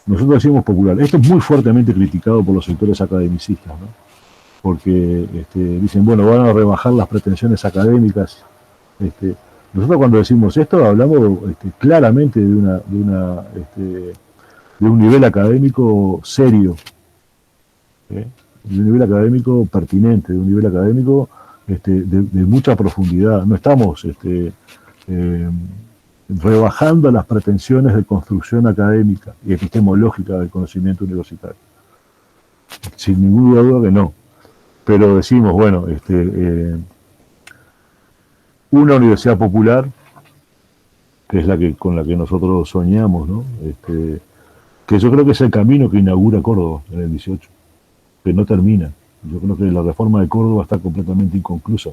nosotros decimos popular. Esto es muy fuertemente criticado por los sectores academicistas, ¿no? Porque dicen, bueno, van a rebajar las pretensiones académicas. Nosotros cuando decimos esto hablamos claramente de un nivel académico serio, de un nivel académico pertinente, de un nivel académico de mucha profundidad. No estamos rebajando las pretensiones de construcción académica y epistemológica del conocimiento universitario. Sin ninguna duda que no. Pero decimos, bueno, una universidad popular, que es con la que nosotros soñamos, ¿no? Que yo creo que es el camino que inaugura Córdoba en el 18, que no termina. Yo creo que la reforma de Córdoba está completamente inconclusa.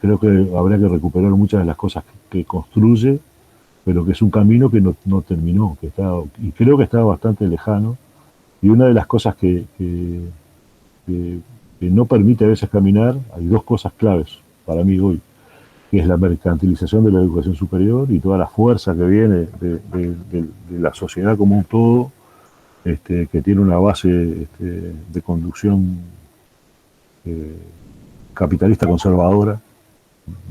Creo que habría que recuperar muchas de las cosas que construye, pero que es un camino que no terminó, y creo que está bastante lejano. Y una de las cosas que no permite a veces caminar, hay dos cosas claves para mí hoy, que es la mercantilización de la educación superior y toda la fuerza que viene de la sociedad como un todo, que tiene una base de conducción capitalista conservadora.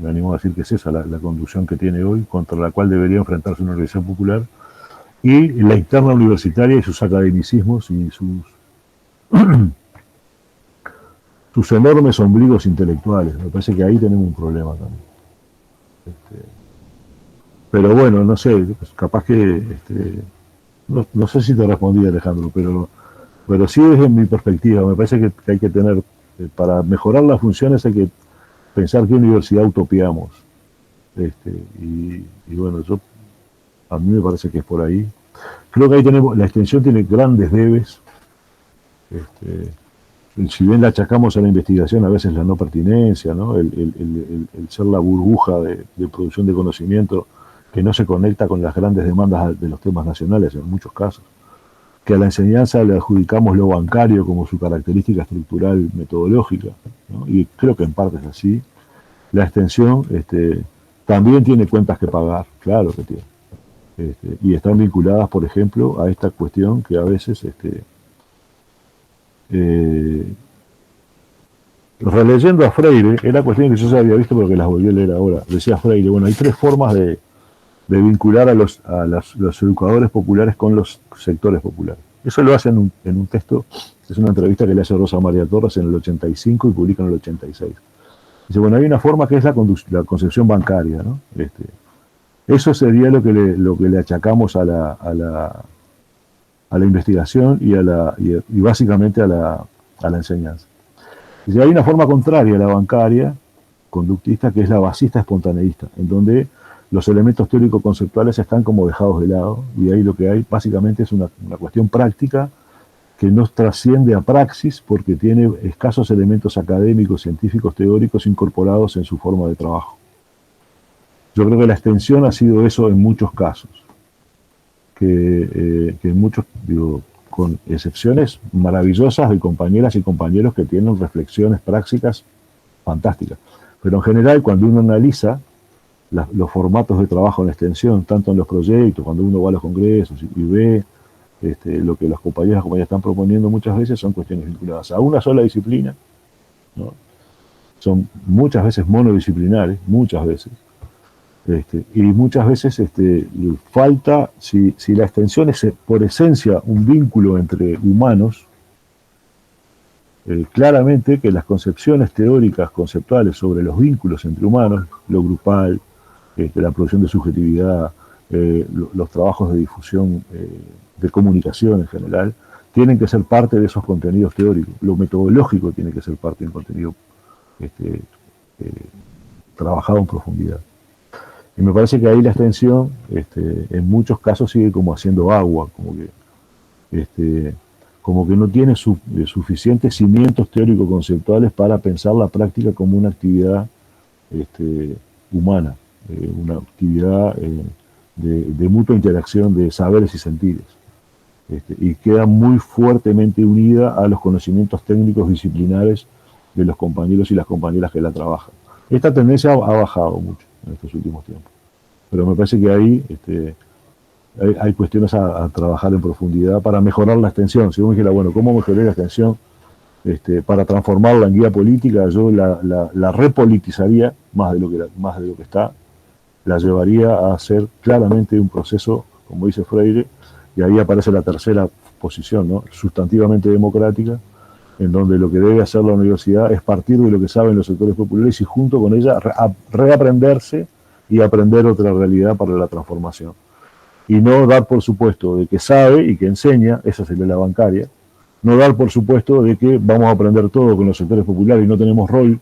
Me animo a decir que es esa la conducción que tiene hoy, contra la cual debería enfrentarse una universidad popular, y la interna universitaria y sus academicismos y sus enormes ombligos intelectuales. Me parece que ahí tenemos un problema también. Pero bueno, no sé, capaz que no sé si te respondí, Alejandro, pero sí desde mi perspectiva me parece que hay que tener, para mejorar las funciones hay que pensar qué universidad utopiamos. Y bueno, a mí me parece que es por ahí. Creo que ahí la extensión tiene grandes debes. Si bien le achacamos a la investigación a veces la no pertinencia, ¿no? El ser la burbuja de producción de conocimiento que no se conecta con las grandes demandas de los temas nacionales en muchos casos, que a la enseñanza le adjudicamos lo bancario como su característica estructural metodológica, ¿no? Y creo que en parte es así. La extensión también tiene cuentas que pagar, claro que tiene. Y están vinculadas, por ejemplo, a esta cuestión que a veces, releyendo a Freire, era cuestión que yo ya había visto porque las volví a leer ahora, decía Freire, bueno, hay tres formas de vincular a los educadores populares con los sectores populares. Eso lo hace en un texto, es una entrevista que le hace Rosa María Torres en el 85 y publica en el 86. Dice, bueno, hay una forma que es la concepción bancaria, ¿no? Eso sería lo que le achacamos a la investigación y básicamente a la enseñanza. Dice, hay una forma contraria a la bancaria, conductista, que es la basista espontaneísta, en donde los elementos teórico-conceptuales están como dejados de lado, y ahí lo que hay básicamente es una cuestión práctica que no trasciende a praxis porque tiene escasos elementos académicos, científicos, teóricos incorporados en su forma de trabajo. Yo creo que la extensión ha sido eso en muchos casos, que en muchos, con excepciones maravillosas de compañeras y compañeros que tienen reflexiones prácticas fantásticas. Pero en general, cuando uno analiza los formatos de trabajo en extensión, tanto en los proyectos, cuando uno va a los congresos y ve lo que los compañeros y compañeras están proponiendo, muchas veces son cuestiones vinculadas a una sola disciplina, ¿no? Son muchas veces monodisciplinares, muchas veces. Y muchas veces falta, si la extensión es por esencia un vínculo entre humanos, claramente que las concepciones teóricas, conceptuales sobre los vínculos entre humanos, lo grupal, la producción de subjetividad, los trabajos de difusión, de comunicación en general, tienen que ser parte de esos contenidos teóricos. Lo metodológico tiene que ser parte del contenido trabajado en profundidad. Y me parece que ahí la extensión, en muchos casos, sigue como haciendo agua, como que no tiene suficientes cimientos teórico-conceptuales para pensar la práctica como una actividad humana, una actividad de mutua interacción de saberes y sentires, y queda muy fuertemente unida a los conocimientos técnicos disciplinares de los compañeros y las compañeras que la trabajan. Esta tendencia ha bajado mucho en estos últimos tiempos, pero me parece que ahí hay cuestiones a trabajar en profundidad para mejorar la extensión. Si uno dijera, bueno, ¿cómo mejorar la extensión? Para transformarla en guía política, yo la repolitizaría más de lo que está, la llevaría a hacer claramente un proceso, como dice Freire, y ahí aparece la tercera posición, ¿no? Sustantivamente democrática, en donde lo que debe hacer la universidad es partir de lo que saben los sectores populares y junto con ella reaprenderse y aprender otra realidad para la transformación. Y no dar por supuesto de que sabe y que enseña, esa sería la bancaria, no dar por supuesto de que vamos a aprender todo con los sectores populares y no tenemos rol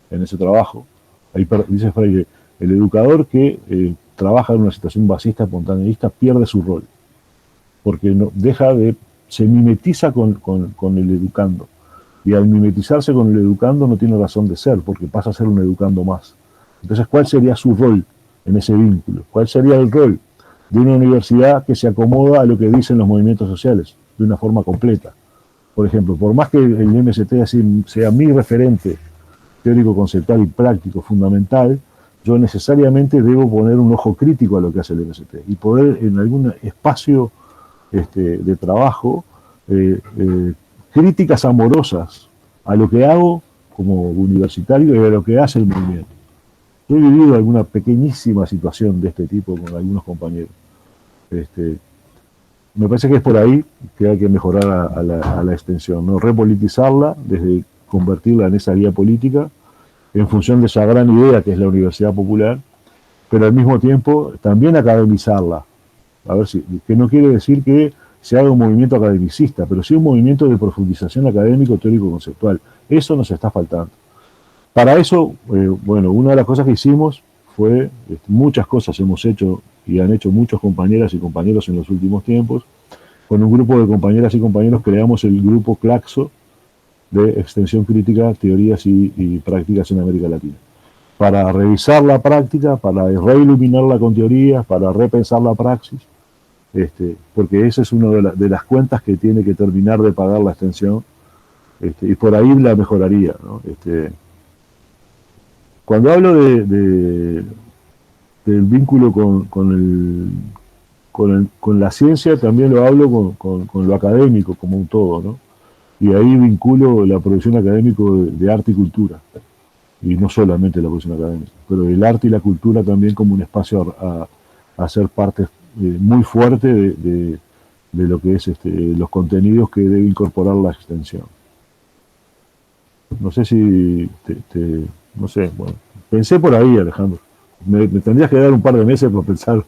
en ese trabajo. Ahí dice Freire, el educador que trabaja en una situación basista, espontaneista, pierde su rol, porque no, se mimetiza con el educando. Y al mimetizarse con el educando no tiene razón de ser, porque pasa a ser un educando más. Entonces, ¿cuál sería su rol en ese vínculo? ¿Cuál sería el rol de una universidad que se acomoda a lo que dicen los movimientos sociales de una forma completa? Por ejemplo, por más que el MST sea mi referente teórico, conceptual y práctico fundamental, yo necesariamente debo poner un ojo crítico a lo que hace el MST y poder en algún espacio de trabajo críticas amorosas a lo que hago como universitario y a lo que hace el movimiento. Yo he vivido alguna pequeñísima situación de este tipo con algunos compañeros. Me parece que es por ahí que hay que mejorar a la extensión, ¿no? Repolitizarla, desde convertirla en esa guía política, en función de esa gran idea que es la Universidad Popular, pero al mismo tiempo también academizarla. A ver si, que no quiere decir que se haga un movimiento academicista, pero sí un movimiento de profundización académico, teórico, conceptual. Eso nos está faltando. Para eso, bueno, una de las cosas que hicimos fue, muchas cosas hemos hecho y han hecho muchos compañeras y compañeros en los últimos tiempos. Con un grupo de compañeras y compañeros creamos el grupo Claxo de Extensión Crítica, Teorías y Prácticas en América Latina. Para revisar la práctica, para reiluminarla con teorías, para repensar la praxis, porque esa es una de las cuentas que tiene que terminar de pagar la extensión, y por ahí la mejoraría, ¿no? Cuando hablo del vínculo con la ciencia, también lo hablo con lo académico como un todo, ¿no? Y ahí vinculo la producción académica de arte y cultura, y no solamente la producción académica, pero el arte y la cultura también como un espacio a ser parte muy fuerte de lo que es los contenidos que debe incorporar la extensión. No sé si no sé, bueno, pensé por ahí, Alejandro. Me tendrías que dar un par de meses para pensar.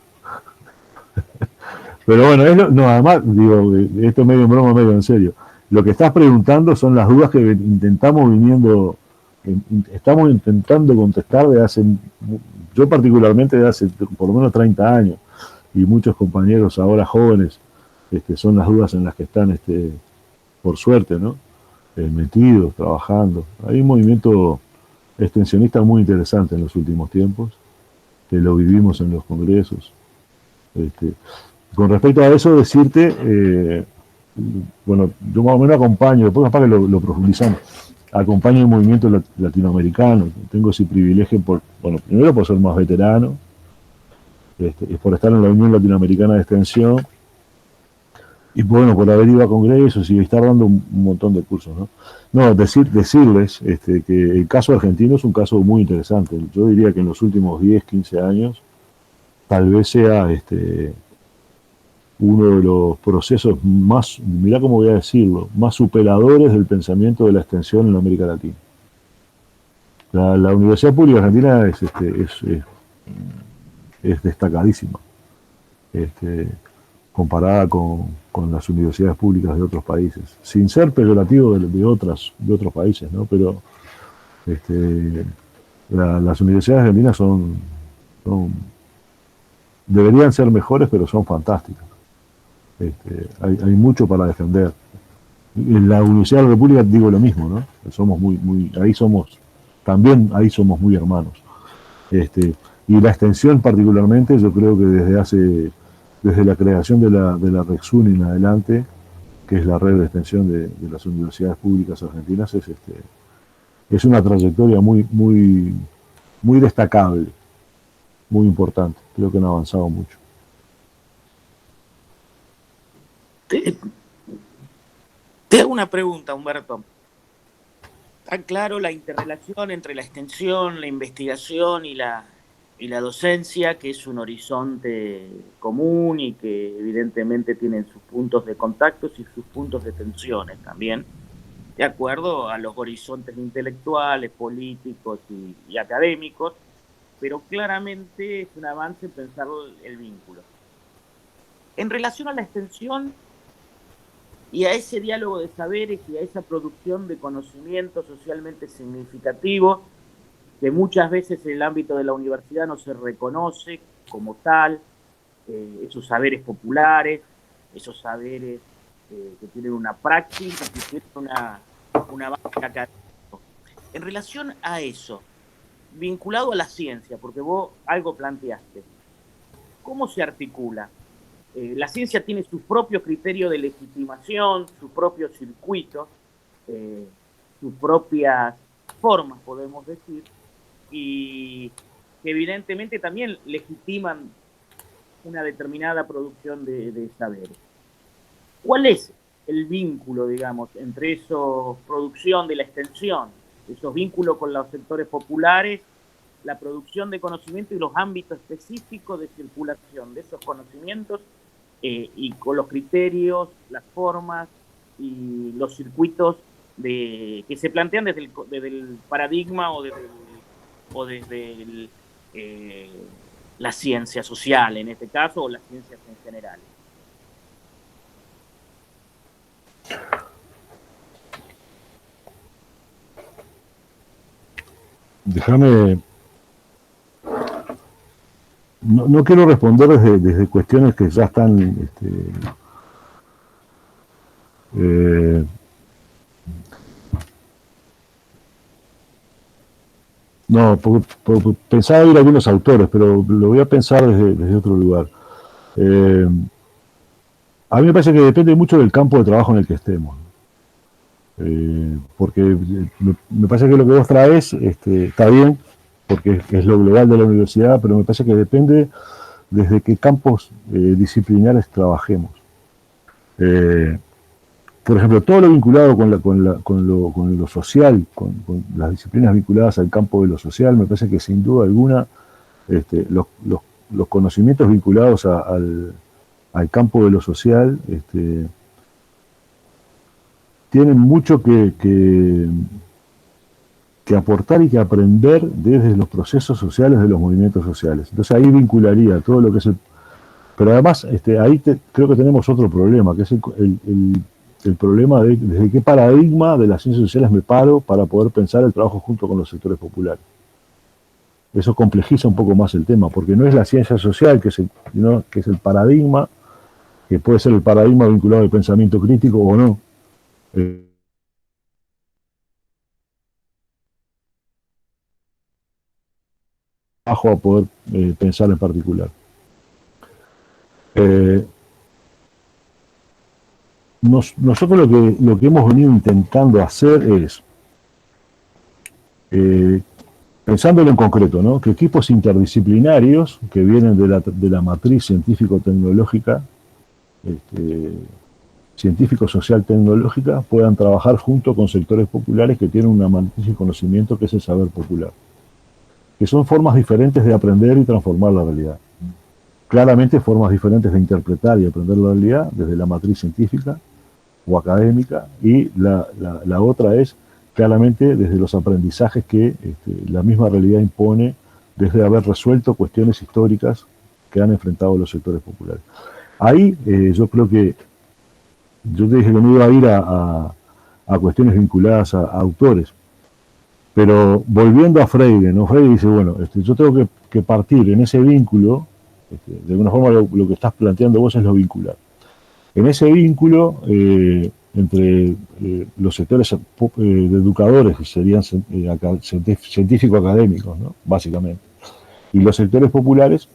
Pero bueno, no, además, digo, esto es medio en broma, medio en serio. Lo que estás preguntando son las dudas que estamos intentando contestar yo particularmente de hace por lo menos 30 años, y muchos compañeros ahora jóvenes, son las dudas en las que están, por suerte, ¿no? Metidos, trabajando. Hay un movimiento extensionista muy interesante en los últimos tiempos, que lo vivimos en los congresos. Con respecto a eso, decirte, bueno, yo más o menos acompaño, después capaz que lo profundizamos, acompaño el movimiento latinoamericano, tengo ese privilegio, primero por ser más veterano, y por estar en la Unión Latinoamericana de Extensión, y bueno, por haber ido a congresos y estar dando un montón de cursos, ¿no? No, decirles que el caso argentino es un caso muy interesante. Yo diría que en los últimos 10, 15 años tal vez sea uno de los procesos más, mirá cómo voy a decirlo, más superadores del pensamiento de la extensión en América Latina. La Universidad Pública Argentina es destacadísima, comparada con las universidades públicas de otros países, sin ser peyorativo de otros países, ¿no? Pero las universidades argentinas deberían ser mejores, pero son fantásticas. Hay mucho para defender. En la Universidad de la República digo lo mismo, ¿no? Somos ahí somos muy hermanos. Y la extensión particularmente, yo creo que desde la creación de la REXUN en adelante, que es la red de extensión de las universidades públicas argentinas, es una trayectoria muy destacable, muy importante. Creo que han avanzado mucho. Te hago una pregunta, Humberto. Está claro la interrelación entre la extensión, la investigación y la docencia, que es un horizonte común y que evidentemente tienen sus puntos de contactos y sus puntos de tensiones también. de acuerdo a los horizontes intelectuales, políticos y académicos, pero claramente es un avance pensar el vínculo. En relación a la extensión y a ese diálogo de saberes y a esa producción de conocimiento socialmente significativo, que muchas veces en el ámbito de la universidad no se reconoce como tal, esos saberes populares, esos saberes que tienen una práctica, que tienen una base académica. En relación a eso, vinculado a la ciencia, porque vos algo planteaste, ¿cómo se articula? La ciencia tiene sus propios criterios de legitimación, sus propios circuitos, sus propias formas, podemos decir, y que evidentemente también legitiman una determinada producción de saberes. ¿Cuál es el vínculo, digamos, entre esa producción de la extensión, esos vínculos con los sectores populares, la producción de conocimiento y los ámbitos específicos de circulación de esos conocimientos y con los criterios, las formas y los circuitos que se plantean desde el paradigma o desde la ciencia social, en este caso, o las ciencias en general? Déjame, no quiero responder desde cuestiones que ya están no, pensaba ir a algunos autores, pero lo voy a pensar desde otro lugar. A mí me parece que depende mucho del campo de trabajo en el que estemos. Porque me parece que lo que vos traes está bien, porque es lo global de la universidad, pero me parece que depende desde qué campos disciplinares trabajemos. Por ejemplo, todo lo vinculado con lo social, con las disciplinas vinculadas al campo de lo social, me parece que sin duda alguna los conocimientos vinculados al campo de lo social tienen mucho que aportar y que aprender desde los procesos sociales de los movimientos sociales. Entonces ahí vincularía todo lo que es el... Pero además, ahí creo que tenemos otro problema, que es el problema de desde qué paradigma de las ciencias sociales me paro para poder pensar el trabajo junto con los sectores populares. Eso complejiza un poco más el tema, porque no es la ciencia social que es el paradigma, que puede ser el paradigma vinculado al pensamiento crítico o no. Bajo a poder pensar en particular. Nosotros lo que hemos venido intentando hacer es, pensándolo en concreto, ¿no? Que equipos interdisciplinarios que vienen de la matriz científico-tecnológica, científico-social-tecnológica, puedan trabajar junto con sectores populares que tienen una matriz de conocimiento que es el saber popular, que son formas diferentes de aprender y transformar la realidad. Claramente formas diferentes de interpretar y aprender la realidad desde la matriz científica o académica, y la otra es claramente desde los aprendizajes que la misma realidad impone, desde haber resuelto cuestiones históricas que han enfrentado los sectores populares. Ahí yo creo que yo te dije que no iba a ir a cuestiones vinculadas a autores, pero volviendo a Freire, ¿no? Freire dice, bueno, yo tengo que partir en ese vínculo, de alguna forma lo que estás planteando vos es lo vincular. En ese vínculo entre los sectores de educadores, que serían científico-académicos, ¿no? Básicamente, y los sectores populares,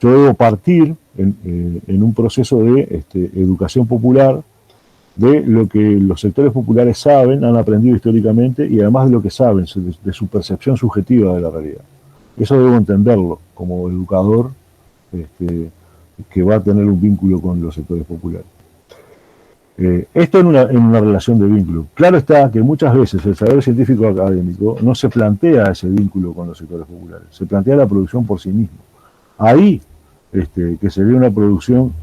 yo debo partir en un proceso de educación popular de lo que los sectores populares saben, han aprendido históricamente, y además de lo que saben, de su percepción subjetiva de la realidad. Eso debo entenderlo como educador que va a tener un vínculo con los sectores populares. Esto en una relación de vínculo. Claro está que muchas veces el saber científico académico no se plantea ese vínculo con los sectores populares, se plantea la producción por sí mismo. Ahí, que sería una producción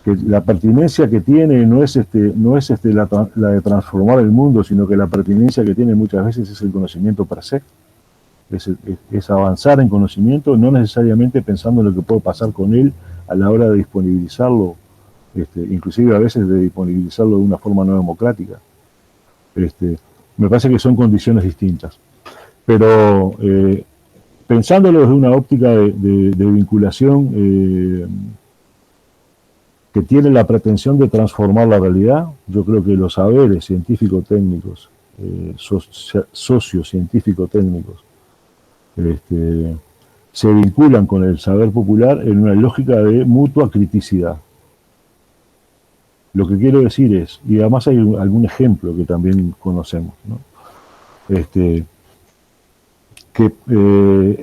que la pertinencia que tiene no es la de transformar el mundo, sino que la pertinencia que tiene muchas veces es el conocimiento per se, es avanzar en conocimiento, no necesariamente pensando en lo que puede pasar con él a la hora de disponibilizarlo, inclusive a veces de disponibilizarlo de una forma no democrática. Me parece que son condiciones distintas. Pero pensándolo desde una óptica de vinculación que tiene la pretensión de transformar la realidad, yo creo que los saberes científico-técnicos, sociocientífico-técnicos, se vinculan con el saber popular en una lógica de mutua criticidad. Lo que quiero decir es, y además hay algún ejemplo que también conocemos, ¿no? Que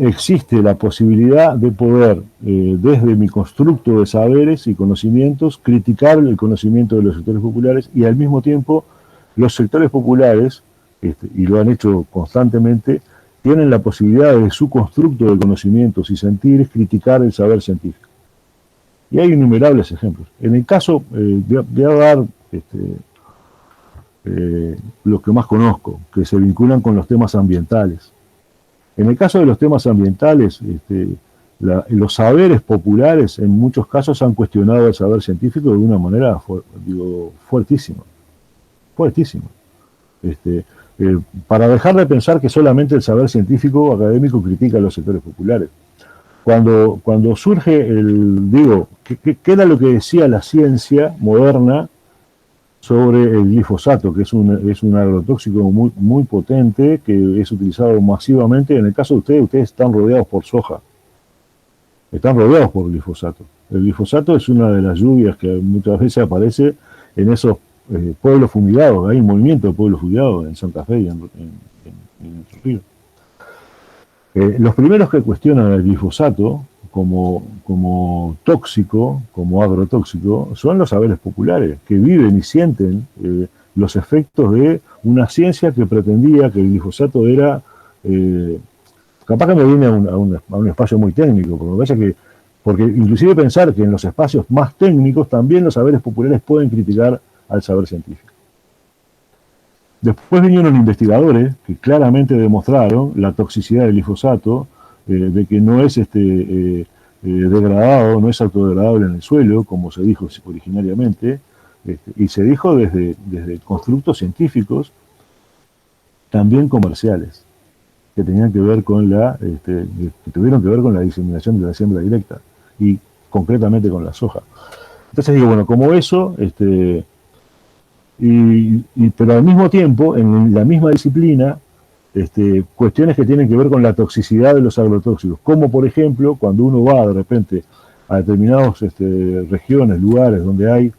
existe la posibilidad de poder, desde mi constructo de saberes y conocimientos, criticar el conocimiento de los sectores populares y al mismo tiempo los sectores populares, y lo han hecho constantemente, tienen la posibilidad de su constructo de conocimientos y sentires criticar el saber científico. Y hay innumerables ejemplos. En el caso, voy a dar los que más conozco, que se vinculan con los temas ambientales. En el caso de los temas ambientales, los saberes populares en muchos casos han cuestionado el saber científico de una manera, fuertísima. Fuertísima. Para dejar de pensar que solamente el saber científico académico critica a los sectores populares. Cuando surge ¿qué era lo que decía la ciencia moderna sobre el glifosato, que es un agrotóxico muy, muy potente, que es utilizado masivamente? En el caso de ustedes están rodeados por soja, están rodeados por glifosato. El glifosato es una de las lluvias que muchas veces aparece en esos pueblos fumigados. Hay un movimiento de pueblos fumigados en Santa Fe y en Entre Ríos. Los primeros que cuestionan el glifosato como tóxico, como agrotóxico, son los saberes populares, que viven y sienten los efectos de una ciencia que pretendía que el glifosato era, capaz que me viene a un espacio muy técnico, porque me parece porque inclusive pensar que en los espacios más técnicos también los saberes populares pueden criticar al saber científico. Después vinieron investigadores que claramente demostraron la toxicidad del glifosato, de que no es degradado, no es autodegradable en el suelo, como se dijo originariamente, y se dijo desde constructos científicos, también comerciales, que tenían que ver con que tuvieron que ver con la diseminación de la siembra directa, y concretamente con la soja. Entonces digo, bueno, como eso, pero al mismo tiempo, en la misma disciplina, cuestiones que tienen que ver con la toxicidad de los agrotóxicos, como por ejemplo, cuando uno va de repente a determinadas regiones, lugares donde hay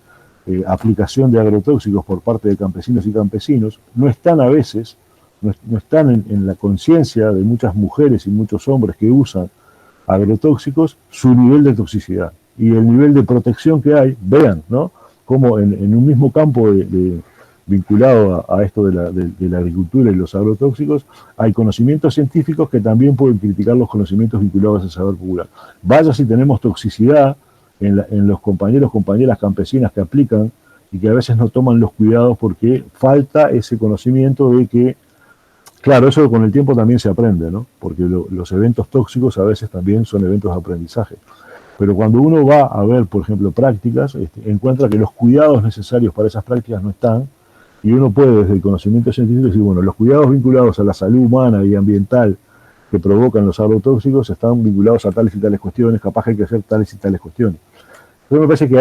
aplicación de agrotóxicos por parte de campesinos y campesinos, no están a veces, no están en la conciencia de muchas mujeres y muchos hombres que usan agrotóxicos, su nivel de toxicidad y el nivel de protección que hay. Vean, ¿no?, como en un mismo campo vinculado a esto de la agricultura y los agrotóxicos, hay conocimientos científicos que también pueden criticar los conocimientos vinculados al saber popular. Vaya si tenemos toxicidad en los compañeras campesinas que aplican y que a veces no toman los cuidados porque falta ese conocimiento de que, claro, eso con el tiempo también se aprende, ¿no? Porque los eventos tóxicos a veces también son eventos de aprendizaje. Pero cuando uno va a ver, por ejemplo, prácticas, encuentra que los cuidados necesarios para esas prácticas no están, y uno puede, desde el conocimiento científico, decir, bueno, los cuidados vinculados a la salud humana y ambiental que provocan los agrotóxicos están vinculados a tales y tales cuestiones, capaz hay que hacer tales y tales cuestiones. Entonces me parece que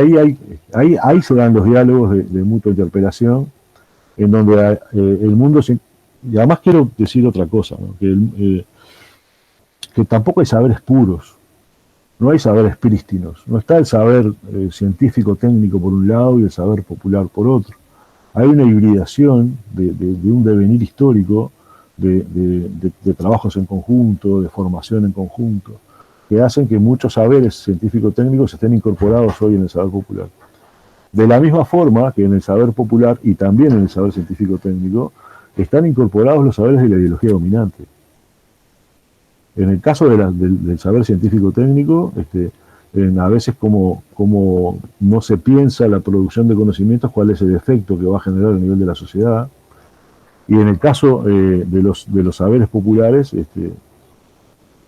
ahí se dan los diálogos de mutua interpelación, en donde el mundo... Y además quiero decir otra cosa, ¿no?, que tampoco hay saberes puros. No hay saberes prístinos, no está el saber científico técnico por un lado y el saber popular por otro. Hay una hibridación de un devenir histórico, de trabajos en conjunto, de formación en conjunto, que hacen que muchos saberes científico-técnicos estén incorporados hoy en el saber popular. De la misma forma que en el saber popular y también en el saber científico-técnico están incorporados los saberes de la ideología dominante. En el caso del saber científico-técnico, a veces como no se piensa la producción de conocimientos, cuál es el efecto que va a generar a nivel de la sociedad. Y en el caso de los saberes populares,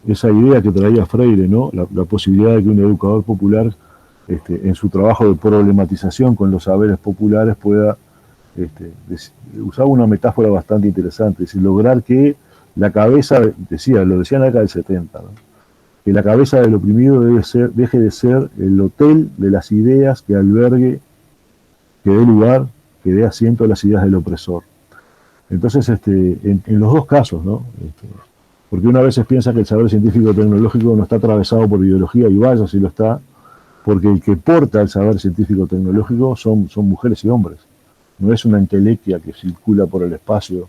esa idea que traía Freire, ¿no? La posibilidad de que un educador popular, en su trabajo de problematización con los saberes populares, pueda usaba una metáfora bastante interesante, es decir, lograr que la cabeza, lo decía en la década del 70, ¿no? Que la cabeza del oprimido deje de ser el hotel de las ideas que albergue, que dé lugar, que dé asiento a las ideas del opresor. Entonces, en los dos casos, ¿no? Porque una vez piensa que el saber científico tecnológico no está atravesado por ideología, y vaya si lo está, porque el que porta el saber científico tecnológico son mujeres y hombres. No es una entelequia que circula por el espacio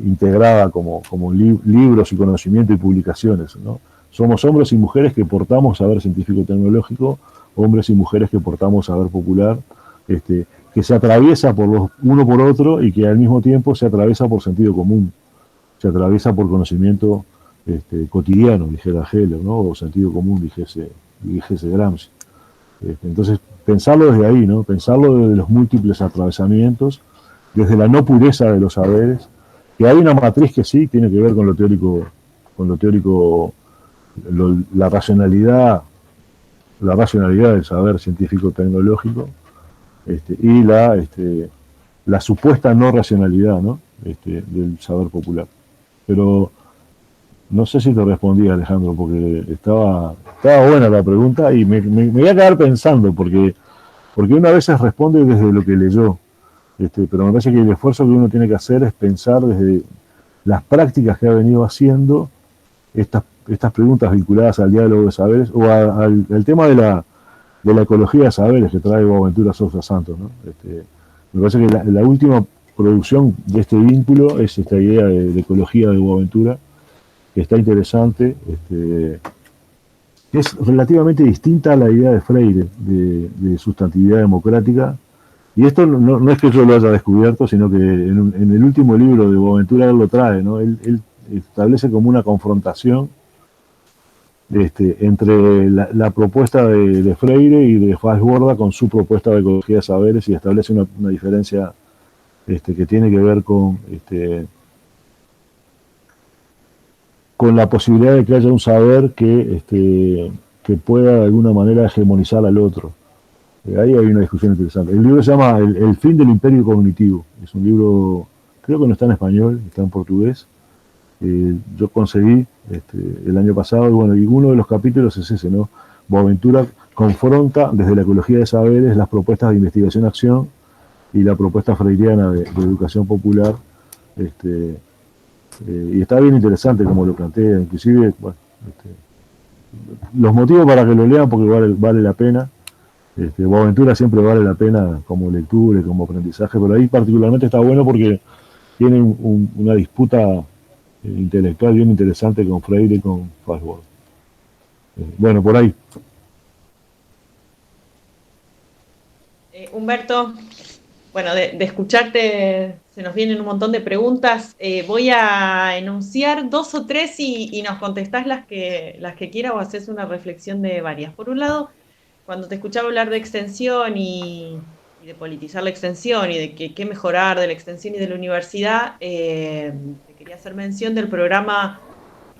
integrada como libros y conocimiento y publicaciones, ¿no? Somos hombres y mujeres que portamos saber científico-tecnológico, hombres y mujeres que portamos saber popular, que se atraviesa uno por otro y que al mismo tiempo se atraviesa por sentido común, se atraviesa por conocimiento cotidiano, dijera Heller, ¿no? O sentido común, dijese Gramsci. Entonces, pensarlo desde ahí, ¿no? Pensarlo desde los múltiples atravesamientos, desde la no pureza de los saberes, que hay una matriz que sí tiene que ver con lo teórico, la racionalidad del saber científico-tecnológico, y la supuesta no racionalidad, ¿no? Del saber popular. Pero no sé si te respondí, Alejandro, porque estaba buena la pregunta y me voy a quedar pensando, porque una vez responde desde lo que leyó, pero me parece que el esfuerzo que uno tiene que hacer es pensar desde las prácticas que ha venido haciendo estas preguntas vinculadas al diálogo de saberes o al tema de la ecología de saberes que trae Boaventura Sousa Santos, ¿no? Me parece que la última producción de este vínculo es esta idea de ecología de Boaventura, que está interesante, es relativamente distinta a la idea de Freire de sustantividad democrática, y esto no es que yo lo haya descubierto, sino que en el último libro de Boaventura él lo trae, ¿no? Él establece como una confrontación entre la propuesta de Freire y de Falsborda con su propuesta de ecología de saberes, y establece una diferencia que tiene que ver con la posibilidad de que haya un saber que pueda de alguna manera hegemonizar al otro. Ahí hay una discusión interesante. El libro se llama El fin del imperio cognitivo. Es un libro, creo que no está en español, está en portugués. Yo conseguí el año pasado, y uno de los capítulos es ese, ¿no? Boaventura confronta desde la ecología de saberes las propuestas de investigación-acción y la propuesta freiriana de educación popular, y está bien interesante como lo plantea, inclusive, bueno, los motivos para que lo lean, porque vale la pena. Boaventura siempre vale la pena como lectura y como aprendizaje, pero ahí particularmente está bueno porque tiene una disputa intelectual bien interesante con Freire y con Falsborda. Bueno, por ahí. Humberto, bueno, de escucharte se nos vienen un montón de preguntas. Voy a enunciar 2 o 3 y nos contestás las que quieras o haces una reflexión de varias. Por un lado, cuando te escuchaba hablar de extensión y de politizar la extensión y de qué mejorar de la extensión y de la universidad, te quería hacer mención del programa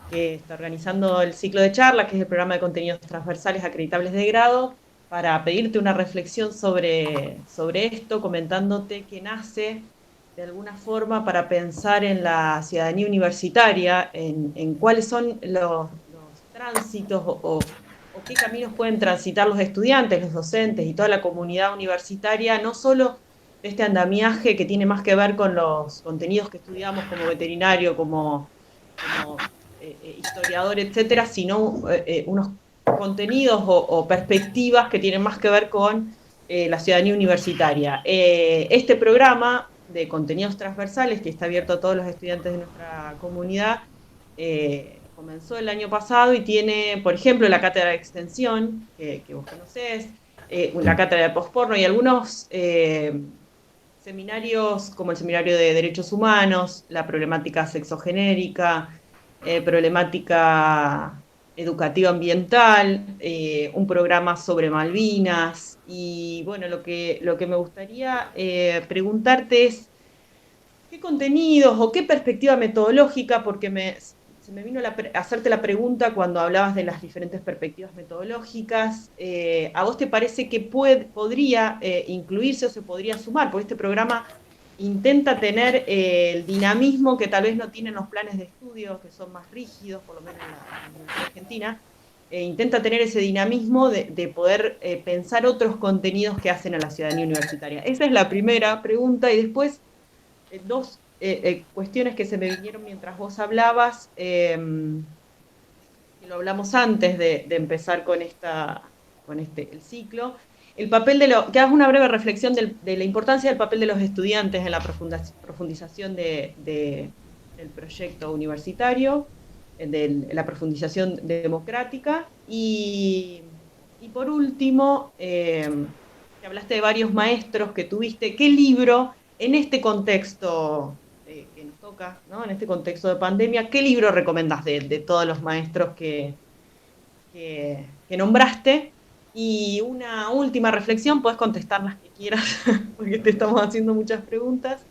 que está organizando el ciclo de charlas, que es el programa de contenidos transversales acreditables de grado, para pedirte una reflexión sobre esto, comentándote que nace de alguna forma para pensar en la ciudadanía universitaria, en cuáles son los tránsitos o qué caminos pueden transitar los estudiantes, los docentes y toda la comunidad universitaria, no solo de este andamiaje que tiene más que ver con los contenidos que estudiamos como veterinario, como historiador, etcétera, sino unos contenidos o perspectivas que tienen más que ver con la ciudadanía universitaria. Este programa de contenidos transversales, que está abierto a todos los estudiantes de nuestra comunidad, comenzó el año pasado y tiene, por ejemplo, la cátedra de extensión, que vos conocés, la cátedra de posporno y algunos seminarios como el Seminario de Derechos Humanos, la problemática sexogenérica, problemática educativa ambiental, un programa sobre Malvinas, y bueno, lo que me gustaría preguntarte es qué contenidos o qué perspectiva metodológica, porque se me vino hacerte la pregunta cuando hablabas de las diferentes perspectivas metodológicas, ¿a vos te parece que podría incluirse o se podría sumar? Porque este programa intenta tener el dinamismo que tal vez no tienen los planes de estudio, que son más rígidos, por lo menos en la Universidad Argentina, intenta tener ese dinamismo de poder pensar otros contenidos que hacen a la ciudadanía universitaria. Esa es la primera pregunta, y después dos cuestiones que se me vinieron mientras vos hablabas, que lo hablamos antes de empezar con el ciclo. El papel que hagas una breve reflexión de la importancia del papel de los estudiantes en la profundización del proyecto universitario, de la profundización democrática, y por último, que hablaste de varios maestros que tuviste. ¿Qué libro, en este contexto que nos toca, ¿no? En este contexto de pandemia, qué libro recomendás de todos los maestros que nombraste? Y una última reflexión, puedes contestar las que quieras, porque te estamos haciendo muchas preguntas.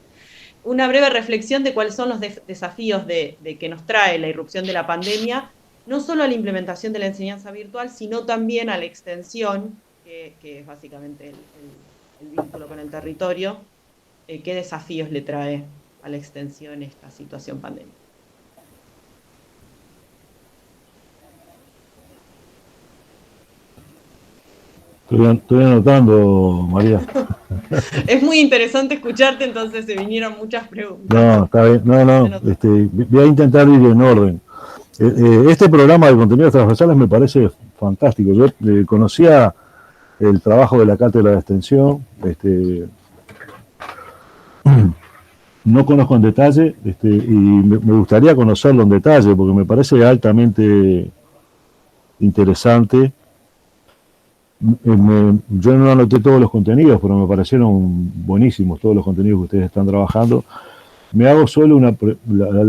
Una breve reflexión de cuáles son los desafíos de que nos trae la irrupción de la pandemia, no solo a la implementación de la enseñanza virtual, sino también a la extensión, que es básicamente el vínculo con el territorio. ¿Qué desafíos le trae a la extensión esta situación pandémica? Estoy anotando, María. Es muy interesante escucharte, entonces se vinieron muchas preguntas. No, está bien. No. Voy a intentar ir en orden. Este programa de contenidos transversales me parece fantástico. Yo conocía el trabajo de la Cátedra de Extensión. No conozco en detalle, y me gustaría conocerlo en detalle, porque me parece altamente interesante. Yo no anoté todos los contenidos, pero me parecieron buenísimos todos los contenidos que ustedes están trabajando. Me hago solo la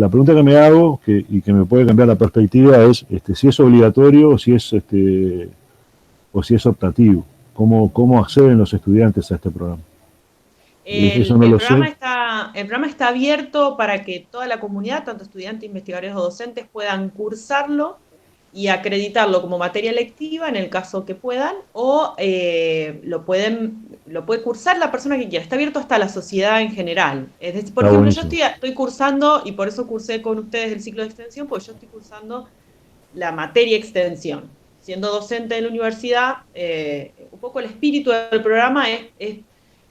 pregunta que me hago, y que me puede cambiar la perspectiva, es si es obligatorio o si es optativo. ¿Cómo acceden los estudiantes a este programa? El programa está abierto para que toda la comunidad, tanto estudiantes, investigadores o docentes, puedan cursarlo y acreditarlo como materia electiva en el caso que puedan, o lo puede cursar la persona que quiera. Está abierto hasta la sociedad en general. Es decir, por ejemplo, yo estoy cursando, y por eso cursé con ustedes el ciclo de extensión, porque yo estoy cursando la materia extensión. Siendo docente de la universidad, un poco el espíritu del programa es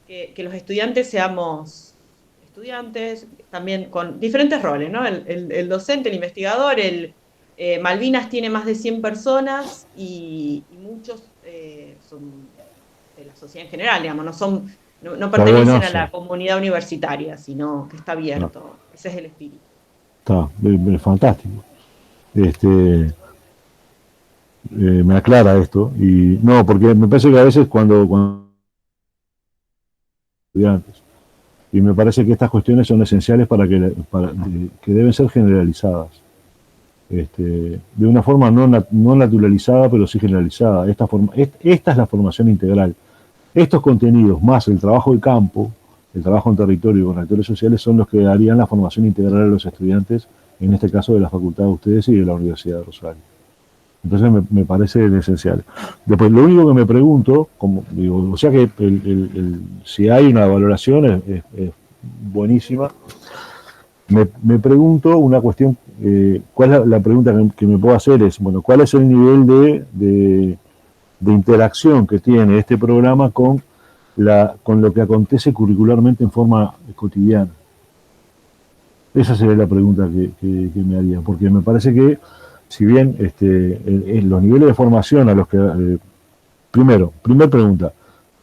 que los estudiantes seamos estudiantes, también con diferentes roles, ¿no? El docente, el investigador, Malvinas tiene más de 100 personas, y muchos son de la sociedad en general, digamos, no pertenecen a la comunidad universitaria, sino que está abierto. No. Ese es el espíritu. Está, fantástico. Me aclara esto, y no, porque me parece que a veces cuando estudiantes, y me parece que estas cuestiones son esenciales para que deben ser generalizadas. De una forma no naturalizada, pero sí generalizada. Esta es la formación integral. Estos contenidos, más el trabajo de campo, el trabajo en territorio con actores sociales, son los que darían la formación integral a los estudiantes, en este caso de la facultad de ustedes y de la Universidad de Rosario. Entonces me parece esencial. Después, lo único que me pregunto, o sea que si hay una valoración es buenísima. Me pregunto una cuestión, ¿cuál es la pregunta que me puedo hacer? Es, bueno, ¿cuál es el nivel de interacción que tiene este programa con lo que acontece curricularmente en forma cotidiana? Esa sería la pregunta que me haría, porque me parece que, si bien los niveles de formación a los que... Primer pregunta,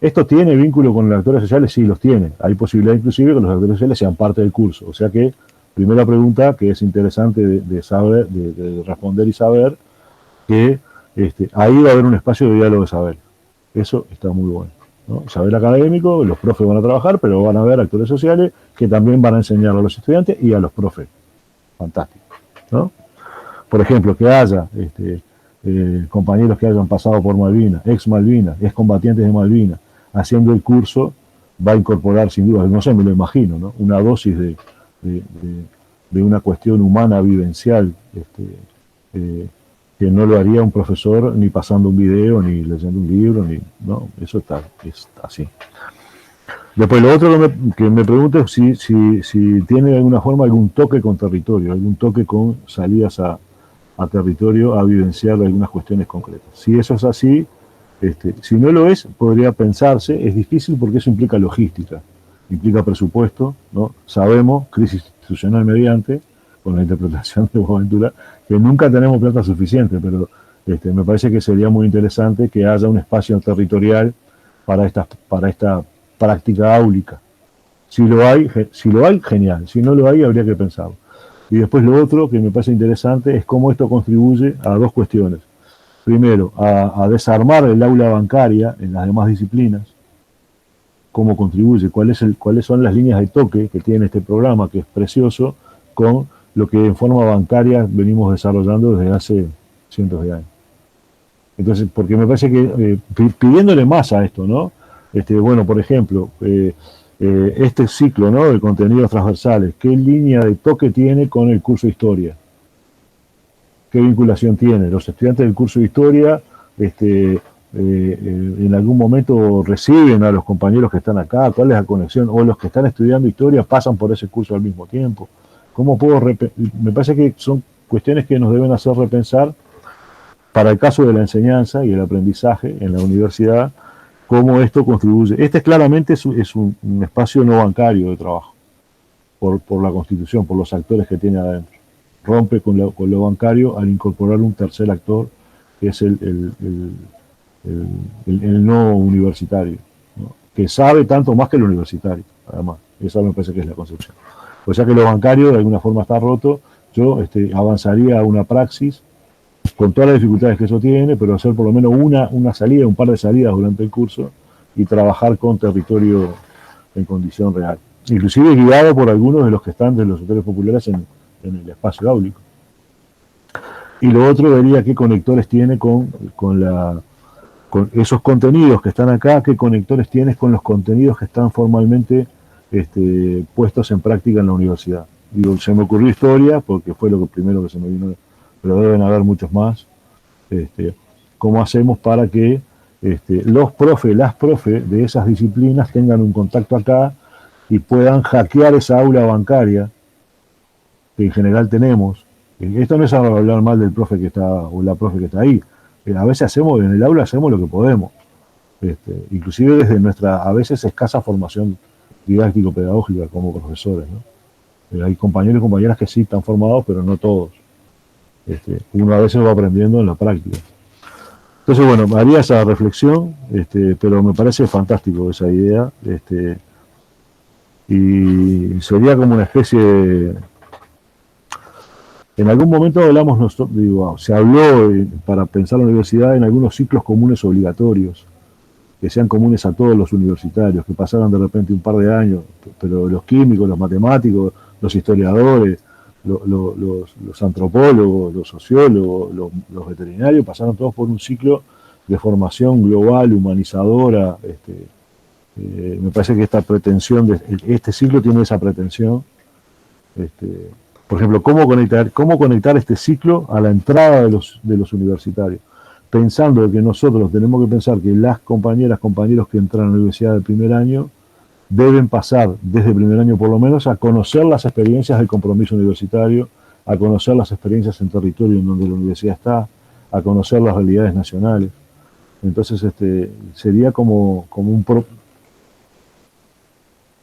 ¿esto tiene vínculo con los actores sociales? Sí, los tiene. Hay posibilidad inclusive que los actores sociales sean parte del curso. O sea que, primera pregunta que es interesante de saber, de responder y saber, que ahí va a haber un espacio de diálogo de saber. Eso está muy bueno, ¿no? Saber académico, los profes van a trabajar, pero van a haber actores sociales que también van a enseñar a los estudiantes y a los profes. Fantástico, ¿no? Por ejemplo, que haya compañeros que hayan pasado por Malvinas, ex combatientes de Malvinas, haciendo el curso, va a incorporar sin duda, no sé, me lo imagino, ¿no? Una dosis de, de una cuestión humana vivencial, que no lo haría un profesor ni pasando un video, ni leyendo un libro, ni no, eso está así. Después lo otro que me pregunto es si tiene de alguna forma algún toque con territorio, algún toque con salidas a territorio a vivenciar algunas cuestiones concretas. Si eso es así, si no lo es, podría pensarse, es difícil porque eso implica logística, implica presupuesto, ¿no? Sabemos, crisis institucional mediante, con la interpretación de Boaventura, que nunca tenemos plata suficiente, pero me parece que sería muy interesante que haya un espacio territorial para esta práctica áulica. Si lo hay, genial. Si no lo hay, habría que pensarlo. Y después lo otro que me parece interesante es cómo esto contribuye a dos cuestiones. Primero, a desarmar el aula bancaria en las demás disciplinas. Cómo contribuye, cuáles son las líneas de toque que tiene este programa, que es precioso, con lo que en forma bancaria venimos desarrollando desde hace cientos de años. Entonces, porque me parece que pidiéndole más a esto, ¿no? Bueno, por ejemplo, este ciclo, ¿no?, de contenidos transversales, ¿qué línea de toque tiene con el curso de historia? ¿Qué vinculación tiene? Los estudiantes del curso de historia en algún momento reciben a los compañeros que están acá, ¿cuál es la conexión? O los que están estudiando historia pasan por ese curso al mismo tiempo. ¿Cómo puedo me parece que son cuestiones que nos deben hacer repensar para el caso de la enseñanza y el aprendizaje en la universidad, cómo esto contribuye. Claramente es un espacio no bancario de trabajo, por la Constitución, por los actores que tiene adentro. Rompe con lo bancario al incorporar un tercer actor, que es el no universitario, ¿no?, que sabe tanto más que el universitario, además. Esa me parece que es la concepción. O sea que lo bancario de alguna forma está roto. Yo avanzaría a una praxis con todas las dificultades que eso tiene, pero hacer por lo menos una salida, un par de salidas durante el curso y trabajar con territorio en condición real. Inclusive guiado por algunos de los que están de los sectores populares en el espacio áulico. Y lo otro vería qué conectores tiene con esos contenidos que están acá, qué conectores tienes con los contenidos que están formalmente puestos en práctica en la universidad. Digo, se me ocurrió historia porque fue lo primero que se me vino, pero deben haber muchos más. ¿Cómo hacemos para que las profes de esas disciplinas tengan un contacto acá y puedan hackear esa aula bancaria que en general tenemos? Esto no es hablar mal del profe que está o la profe que está ahí. A veces en el aula hacemos lo que podemos, inclusive desde nuestra a veces escasa formación didáctico-pedagógica como profesores, ¿no? Hay compañeros y compañeras que sí están formados, pero no todos. Uno a veces va aprendiendo en la práctica. Entonces, bueno, haría esa reflexión, pero me parece fantástico esa idea, y sería como una especie de... En algún momento hablamos nosotros, se habló para pensar la universidad en algunos ciclos comunes obligatorios, que sean comunes a todos los universitarios, que pasaran de repente un par de años, pero los químicos, los matemáticos, los historiadores, los antropólogos, los sociólogos, los veterinarios, pasaron todos por un ciclo de formación global, humanizadora. Me parece que esta pretensión, este ciclo tiene esa pretensión. Por ejemplo, ¿cómo conectar este ciclo a la entrada de los universitarios? Pensando que nosotros tenemos que pensar que las compañeras, compañeros que entran a la universidad del primer año deben pasar, desde el primer año por lo menos, a conocer las experiencias del compromiso universitario, a conocer las experiencias en territorio en donde la universidad está, a conocer las realidades nacionales. Entonces, sería como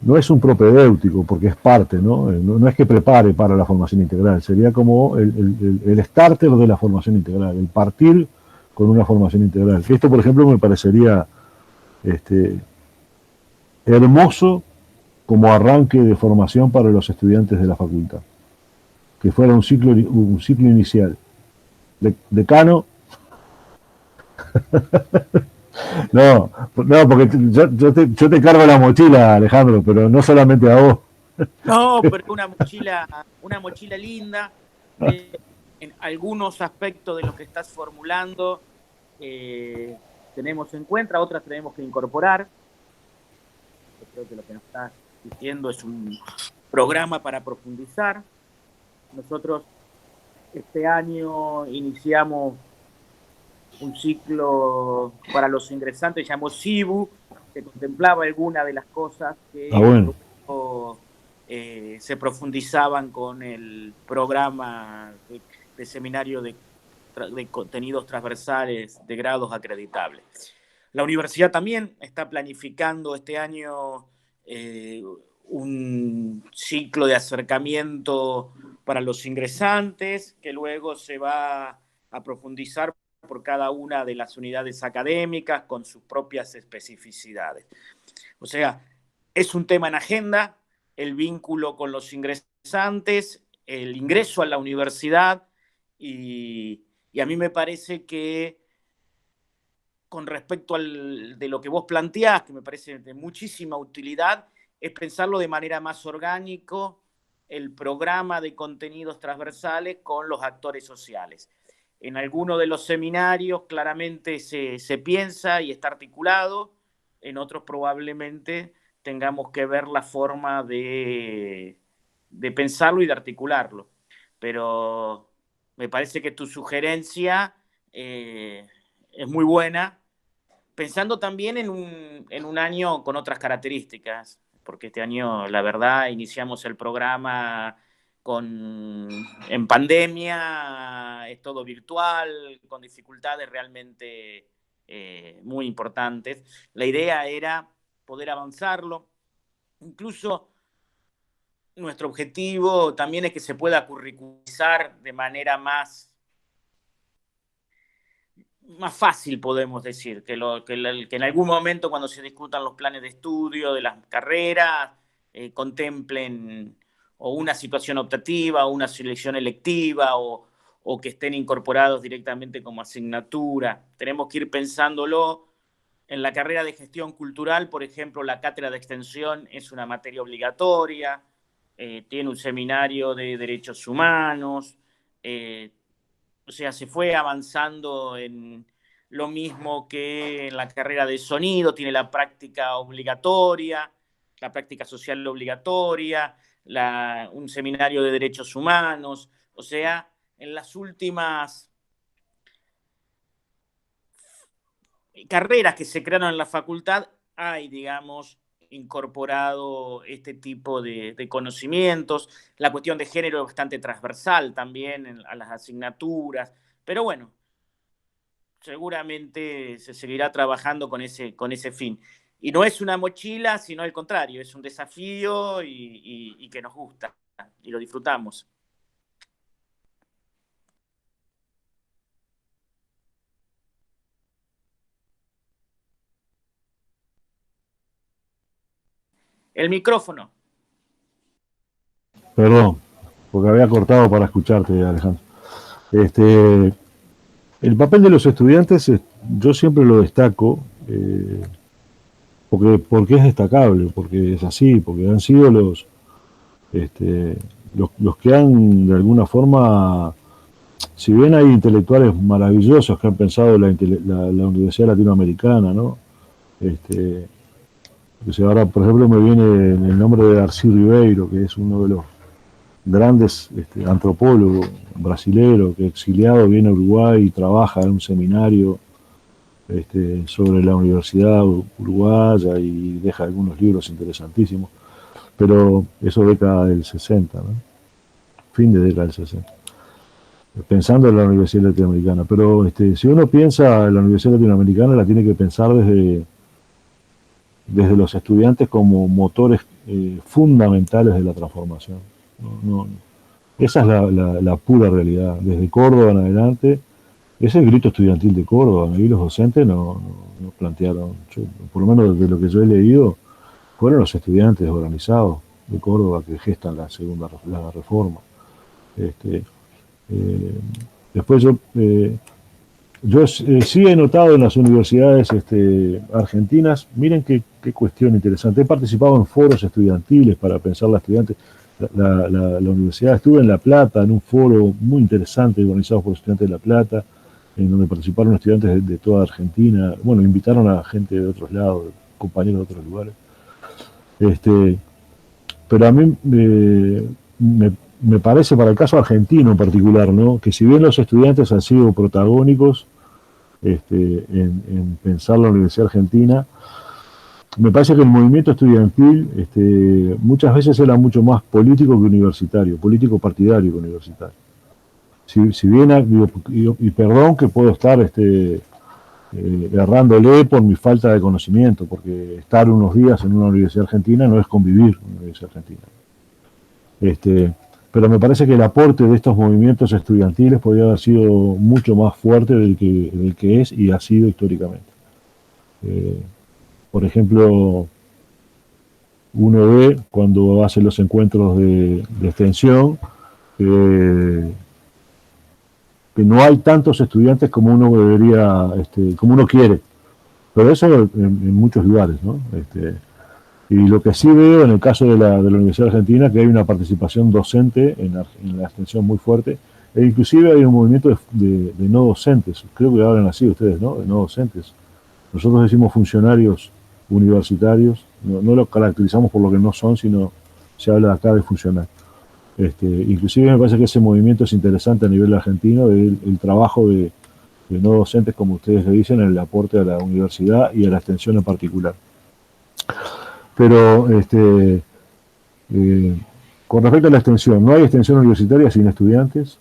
no es un propedéutico, porque es parte, ¿no? No es que prepare para la formación integral, sería como el starter de la formación integral, el partir con una formación integral. Esto, por ejemplo, me parecería hermoso como arranque de formación para los estudiantes de la facultad, que fuera un ciclo inicial. Decano. No, porque yo te cargo la mochila, Alejandro, pero no solamente a vos. No, pero una mochila linda. en algunos aspectos de lo que estás formulando tenemos en cuenta, otras tenemos que incorporar. Yo creo que lo que nos estás diciendo es un programa para profundizar. Nosotros este año iniciamos un ciclo para los ingresantes llamado CIBU, que contemplaba algunas de las cosas que se profundizaban con el programa de seminario de contenidos transversales de grados acreditables. La universidad también está planificando este año un ciclo de acercamiento para los ingresantes, que luego se va a profundizar por cada una de las unidades académicas con sus propias especificidades. O sea, es un tema en agenda, el vínculo con los ingresantes, el ingreso a la universidad, y a mí me parece que con respecto de lo que vos planteás, que me parece de muchísima utilidad, es pensarlo de manera más orgánico, el programa de contenidos transversales con los actores sociales. En alguno de los seminarios claramente se piensa y está articulado, en otros probablemente tengamos que ver la forma de pensarlo y de articularlo. Pero me parece que tu sugerencia es muy buena, pensando también en un año con otras características, porque este año, la verdad, iniciamos el programa en pandemia, es todo virtual, con dificultades realmente muy importantes. La idea era poder avanzarlo. Incluso nuestro objetivo también es que se pueda curricularizar de manera más fácil, podemos decir, que en algún momento cuando se discutan los planes de estudio de las carreras, contemplen o una situación optativa, o una selección electiva, o que estén incorporados directamente como asignatura. Tenemos que ir pensándolo. En la carrera de gestión cultural, por ejemplo, la cátedra de extensión es una materia obligatoria, tiene un seminario de derechos humanos, o sea, se fue avanzando en lo mismo que en la carrera de sonido, tiene la práctica obligatoria, la práctica social obligatoria, un seminario de derechos humanos. O sea, en las últimas carreras que se crearon en la facultad hay, digamos, incorporado este tipo de conocimientos. La cuestión de género es bastante transversal también a las asignaturas, pero bueno, seguramente se seguirá trabajando con ese fin. Y no es una mochila, sino al contrario, es un desafío y que nos gusta y lo disfrutamos. El micrófono. Perdón, porque había cortado para escucharte, Alejandro. El papel de los estudiantes, yo siempre lo destaco, porque es destacable, porque es así, porque han sido los que han, de alguna forma, si bien hay intelectuales maravillosos que han pensado la Universidad Latinoamericana, ¿no? Ahora, por ejemplo, me viene el nombre de Darcy Ribeiro, que es uno de los grandes antropólogos brasileños que exiliado viene a Uruguay y trabaja en un seminario sobre la universidad uruguaya y deja algunos libros interesantísimos, pero eso década del 60, ¿no? Fin de década del 60. Pensando en la Universidad Latinoamericana, pero si uno piensa en la Universidad Latinoamericana, la tiene que pensar desde los estudiantes como motores fundamentales de la transformación. Esa es la pura realidad. Desde Córdoba en adelante, ese es el grito estudiantil de Córdoba. Ahí los docentes no plantearon, por lo menos de lo que yo he leído, fueron los estudiantes organizados de Córdoba que gestan la reforma. Después yo sí he notado en las universidades argentinas, miren qué cuestión interesante, he participado en foros estudiantiles para pensar a estudiantes, la universidad. Estuve en La Plata, en un foro muy interesante organizado por estudiantes de La Plata, en donde participaron estudiantes de toda Argentina. Bueno, invitaron a gente de otros lados, compañeros de otros lugares. Pero a mí me parece, para el caso argentino en particular, ¿no?, que si bien los estudiantes han sido protagónicos en pensar la Universidad Argentina, me parece que el movimiento estudiantil muchas veces era mucho más político que universitario, político partidario que universitario. Si bien, y perdón que puedo estar errándole por mi falta de conocimiento, porque estar unos días en una universidad argentina no es convivir en una universidad argentina. Pero me parece que el aporte de estos movimientos estudiantiles podría haber sido mucho más fuerte del que es y ha sido históricamente. Por ejemplo, uno ve cuando hace los encuentros de extensión que no hay tantos estudiantes como uno debería, como uno quiere, pero eso en muchos lugares, ¿no? Y lo que sí veo en el caso de la Universidad Argentina, que hay una participación docente en la extensión muy fuerte, e inclusive hay un movimiento de no docentes, creo que hablan así ustedes, ¿no?, de no docentes. Nosotros decimos funcionarios universitarios, no lo caracterizamos por lo que no son, sino se habla acá de funcionar. Inclusive me parece que ese movimiento es interesante a nivel argentino, el trabajo de no docentes, como ustedes le dicen, en el aporte a la universidad y a la extensión en particular. Pero con respecto a la extensión, no hay extensión universitaria sin estudiantes,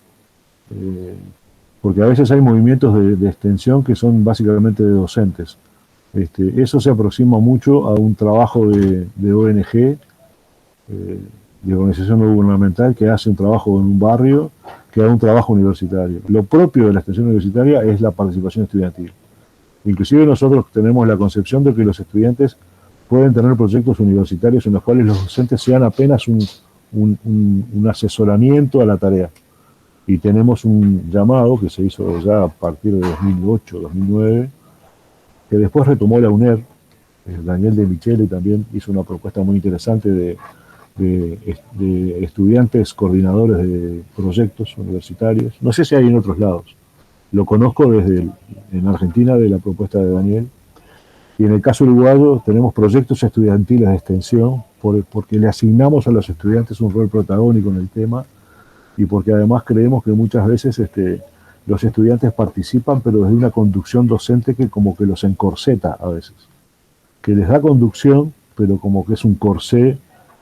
porque a veces hay movimientos de extensión que son básicamente de docentes. Eso se aproxima mucho a un trabajo de ONG, de organización no gubernamental, que hace un trabajo en un barrio, que hace un trabajo universitario. Lo propio de la extensión universitaria es la participación estudiantil. Inclusive nosotros tenemos la concepción de que los estudiantes pueden tener proyectos universitarios en los cuales los docentes sean apenas un asesoramiento a la tarea. Y tenemos un llamado que se hizo ya a partir de 2008, 2009, que después retomó la UNER. Daniel De Michele también hizo una propuesta muy interesante de estudiantes coordinadores de proyectos universitarios. No sé si hay en otros lados. Lo conozco en Argentina de la propuesta de Daniel. Y en el caso uruguayo tenemos proyectos estudiantiles de extensión porque le asignamos a los estudiantes un rol protagónico en el tema y porque además creemos que muchas veces los estudiantes participan, pero desde una conducción docente que como que los encorseta a veces, que les da conducción, pero como que es un corsé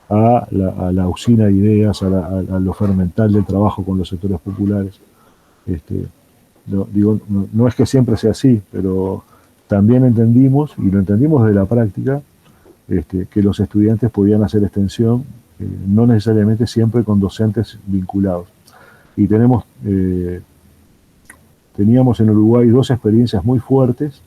a la usina de ideas, a lo fermental del trabajo con los sectores populares. No es que siempre sea así, pero también entendimos, y lo entendimos de la práctica, que los estudiantes podían hacer extensión, no necesariamente siempre con docentes vinculados. Y teníamos en Uruguay 2 experiencias muy fuertes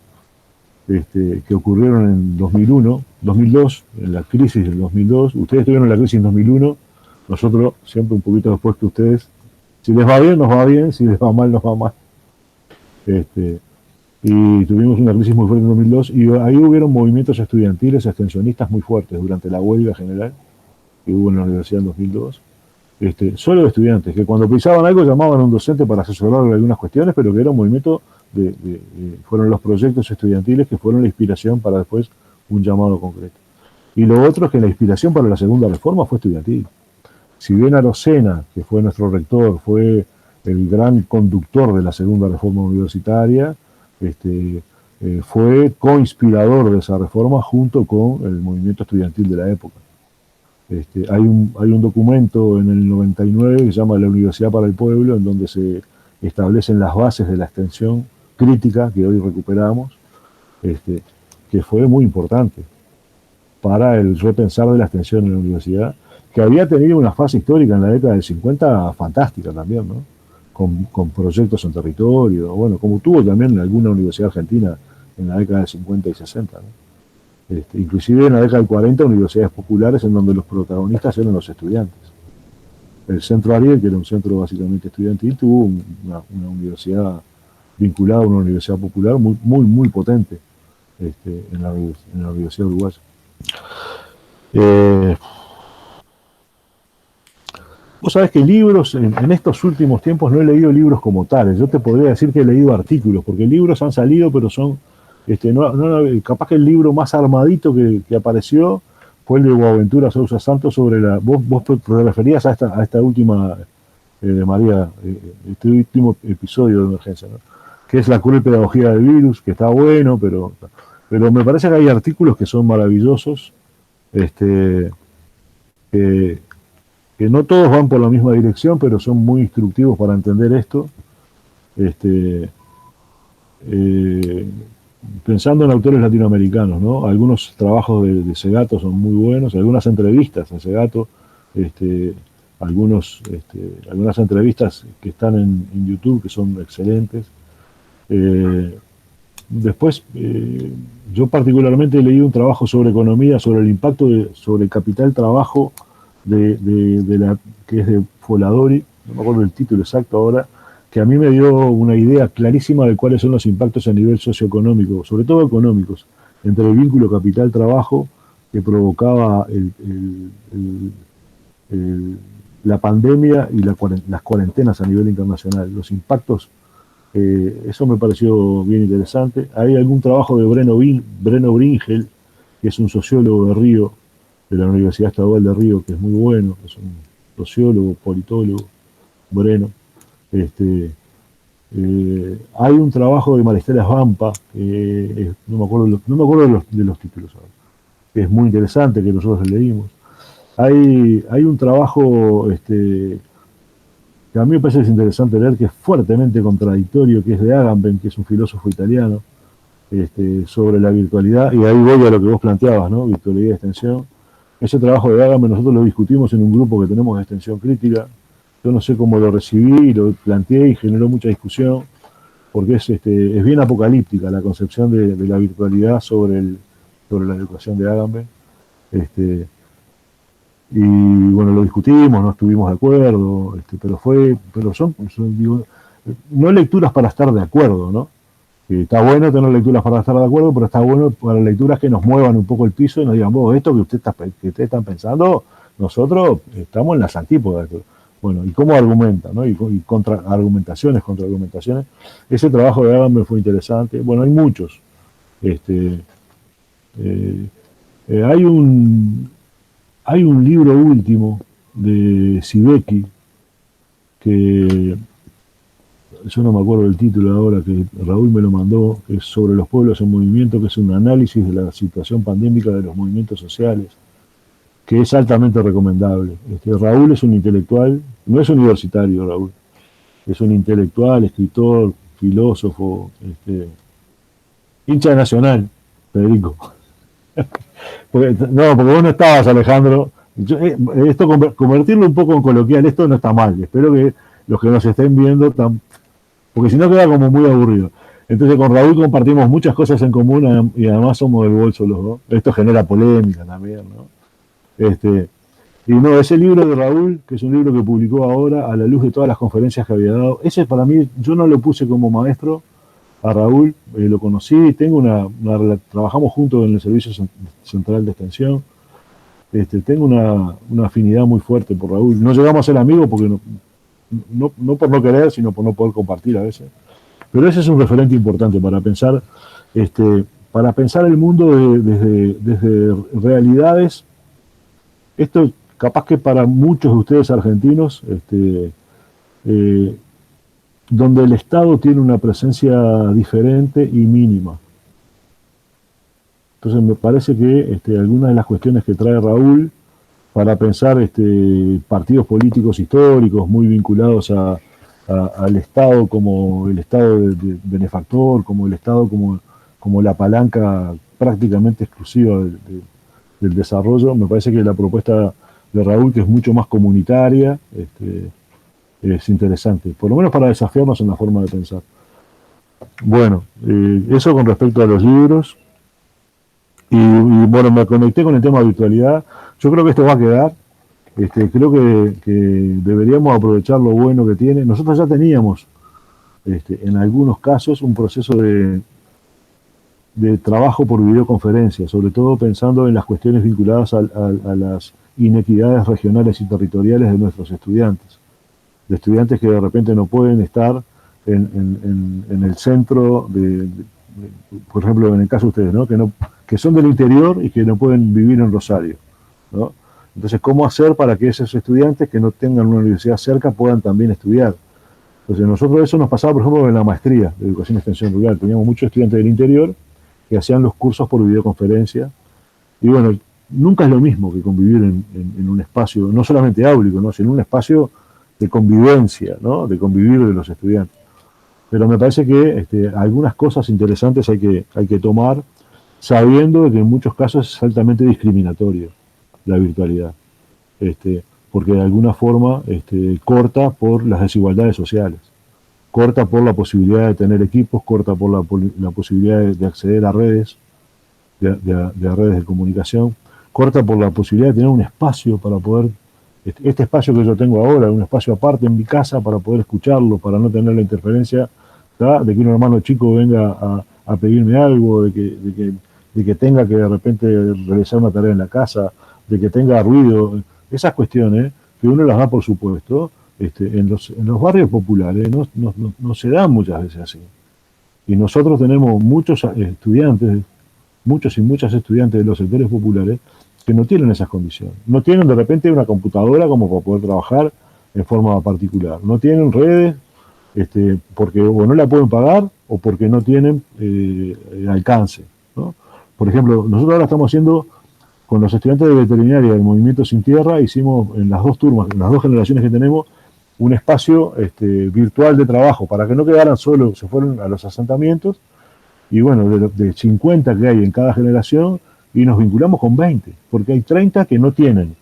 que ocurrieron en 2002, en la crisis del 2002. Ustedes tuvieron la crisis en 2001, nosotros siempre un poquito después que ustedes. Si les va bien, nos va bien, si les va mal, nos va mal. Y tuvimos una crisis muy fuerte en 2002 y ahí hubieron movimientos estudiantiles, extensionistas muy fuertes durante la huelga general que hubo en la universidad en 2002. Solo de estudiantes, que cuando pensaban algo llamaban a un docente para asesorarle algunas cuestiones, pero que era un movimiento fueron los proyectos estudiantiles que fueron la inspiración para después un llamado concreto. Y lo otro es que la inspiración para la segunda reforma fue estudiantil. Si bien Arocena, que fue nuestro rector, fue el gran conductor de la segunda reforma universitaria, fue coinspirador de esa reforma junto con el movimiento estudiantil de la época. Hay un documento en el 99 que se llama La Universidad para el Pueblo, en donde se establecen las bases de la extensión crítica que hoy recuperamos, que fue muy importante para el repensar de la extensión en la universidad, que había tenido una fase histórica en la década del 50 fantástica también, ¿no? Con proyectos en territorio, bueno, como tuvo también en alguna universidad argentina en la década del 50 y 60, ¿no? Inclusive en la década del 40 universidades populares en donde los protagonistas eran los estudiantes. El Centro Ariel, que era un centro básicamente estudiantil, tuvo una universidad vinculada a una universidad popular muy, muy, muy potente en la Universidad Uruguaya. Vos sabés que libros, en estos últimos tiempos no he leído libros como tales. Yo te podría decir que he leído artículos, porque libros han salido, pero son, capaz que el libro más armadito que apareció fue el de Boaventura Sousa Santos sobre vos te referías a esta última, de María, este último episodio de Emergencia, ¿no? Que es la cruel pedagogía del virus, que está bueno, pero me parece que hay artículos que son maravillosos, que no todos van por la misma dirección, pero son muy instructivos para entender esto. Pensando en autores latinoamericanos, ¿no? Algunos trabajos de Segato son muy buenos, algunas entrevistas a Segato, algunas entrevistas que están en YouTube que son excelentes. Después, yo particularmente leí un trabajo sobre economía, sobre el impacto sobre el capital trabajo que es de Foladori, no me acuerdo el título exacto ahora, que a mí me dio una idea clarísima de cuáles son los impactos a nivel socioeconómico, sobre todo económicos, entre el vínculo capital-trabajo que provocaba la pandemia y las cuarentenas a nivel internacional. Los impactos, eso me pareció bien interesante. Hay algún trabajo de Breno Bringel, que es un sociólogo de Río, de la Universidad Estadual de Río, que es muy bueno, es un sociólogo, politólogo, Breno. Hay un trabajo de Maristela Svampa, no me acuerdo de los títulos ahora, que es muy interesante, que nosotros leímos. Hay un trabajo que a mí me parece interesante leer, que es fuertemente contradictorio, que es de Agamben, que es un filósofo italiano, sobre la virtualidad, y ahí voy a lo que vos planteabas, ¿no? Virtualidad y extensión. Ese trabajo de Agamben nosotros lo discutimos en un grupo que tenemos de extensión crítica. Yo no sé cómo lo recibí, lo planteé y generó mucha discusión, porque es bien apocalíptica la concepción de la virtualidad sobre la educación de Agamben. Y bueno, lo discutimos, no estuvimos de acuerdo, pero son digo, no lecturas para estar de acuerdo, ¿no? Está bueno tener lecturas para estar de acuerdo, pero está bueno para lecturas que nos muevan un poco el piso y nos digan, vos, esto que ustedes están pensando, nosotros estamos en las antípodas. Bueno, ¿y cómo argumentan, no? Y argumentaciones, contraargumentaciones. Ese trabajo de Agamben fue interesante. Bueno, hay muchos. Hay un libro último de Sibeki, que yo no me acuerdo del título ahora, que Raúl me lo mandó, que es sobre los pueblos en movimiento, que es un análisis de la situación pandémica de los movimientos sociales, que es altamente recomendable. Raúl es un intelectual, no es universitario Raúl, es un intelectual, escritor, filósofo, hincha de Nacional, Federico. porque vos no estabas, Alejandro. Esto convertirlo un poco en coloquial, esto no está mal. Espero que los que nos estén viendo, porque si no queda como muy aburrido. Entonces con Raúl compartimos muchas cosas en común y además somos del bolso los dos. Esto genera polémica también, ¿no? Y no, ese libro de Raúl, que es un libro que publicó ahora a la luz de todas las conferencias que había dado, ese para mí, yo no lo puse como maestro a Raúl, lo conocí, trabajamos juntos en el Servicio Central de Extensión, tengo una afinidad muy fuerte por Raúl. No llegamos a ser amigos porque no por no querer, sino por no poder compartir a veces. Pero ese es un referente importante para pensar el mundo desde realidades. Esto capaz que para muchos de ustedes argentinos, donde el Estado tiene una presencia diferente y mínima. Entonces me parece que algunas de las cuestiones que trae Raúl para pensar partidos políticos históricos muy vinculados al Estado como el Estado de benefactor, como el Estado como la palanca prácticamente exclusiva del desarrollo, me parece que la propuesta de Raúl, que es mucho más comunitaria, es interesante, por lo menos para desafiarnos en la forma de pensar. Bueno, eso con respecto a los libros. Y bueno, me conecté con el tema de virtualidad. Yo creo que esto va a quedar. Creo que deberíamos aprovechar lo bueno que tiene. Nosotros ya teníamos, en algunos casos, un proceso de trabajo por videoconferencia, sobre todo pensando en las cuestiones vinculadas a las inequidades regionales y territoriales de nuestros estudiantes. De estudiantes que de repente no pueden estar en el centro por ejemplo, en el caso de ustedes, ¿no? Que son del interior y que no pueden vivir en Rosario, ¿no? Entonces, ¿cómo hacer para que esos estudiantes que no tengan una universidad cerca puedan también estudiar? Entonces, nosotros eso nos pasaba, por ejemplo, en la maestría de Educación y Extensión Rural. Teníamos muchos estudiantes del interior que hacían los cursos por videoconferencia. Y bueno, nunca es lo mismo que convivir en un espacio, no solamente áulico, ¿no? Sino en un espacio de convivencia, ¿no? De convivir de los estudiantes. Pero me parece que algunas cosas interesantes hay que tomar, sabiendo de que en muchos casos es altamente discriminatorio la virtualidad, porque de alguna forma corta por las desigualdades sociales, corta por la posibilidad de tener equipos, corta por la posibilidad de acceder a redes, de redes de comunicación, corta por la posibilidad de tener un espacio para poder, este espacio que yo tengo ahora, un espacio aparte en mi casa para poder escucharlo, para no tener la interferencia, ¿tá? De que un hermano chico venga a pedirme algo, de que tenga que de repente realizar una tarea en la casa, de que tenga ruido, esas cuestiones que uno las da por supuesto, en los barrios populares no se dan muchas veces así. Y nosotros tenemos muchos estudiantes, muchos y muchas estudiantes de los sectores populares que no tienen esas condiciones. No tienen de repente una computadora como para poder trabajar en forma particular. No tienen redes porque o no la pueden pagar o porque no tienen alcance, ¿no? Por ejemplo, nosotros ahora estamos haciendo con los estudiantes de veterinaria del Movimiento Sin Tierra, hicimos en las dos turmas, en las dos generaciones que tenemos, un espacio virtual de trabajo para que no quedaran solos, se fueron a los asentamientos y bueno, de 50 que hay en cada generación y nos vinculamos con 20, porque hay 30 que no tienen,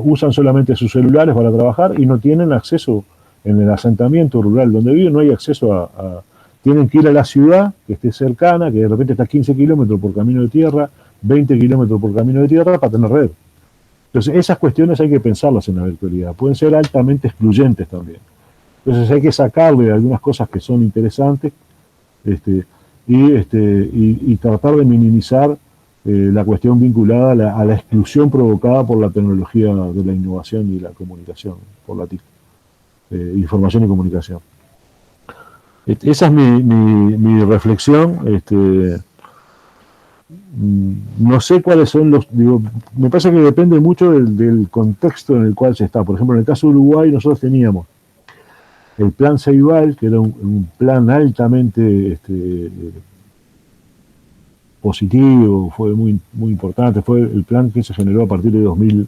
usan solamente sus celulares para trabajar y no tienen acceso en el asentamiento rural donde viven, no hay acceso tienen que ir a la ciudad que esté cercana, que de repente está a 15 kilómetros por camino de tierra, 20 kilómetros por camino de tierra para tener red. Entonces esas cuestiones hay que pensarlas en la virtualidad, pueden ser altamente excluyentes también. Entonces hay que sacarle algunas cosas que son interesantes y tratar de minimizar la cuestión vinculada a la exclusión provocada por la tecnología de la innovación y la comunicación, por la TIC, información y comunicación. Esa es mi reflexión. No sé cuáles son me parece que depende mucho del contexto en el cual se está. Por ejemplo, en el caso de Uruguay nosotros teníamos el plan Ceibal, que era un plan altamente positivo, fue muy, muy importante, fue el plan que se generó a partir de 2000,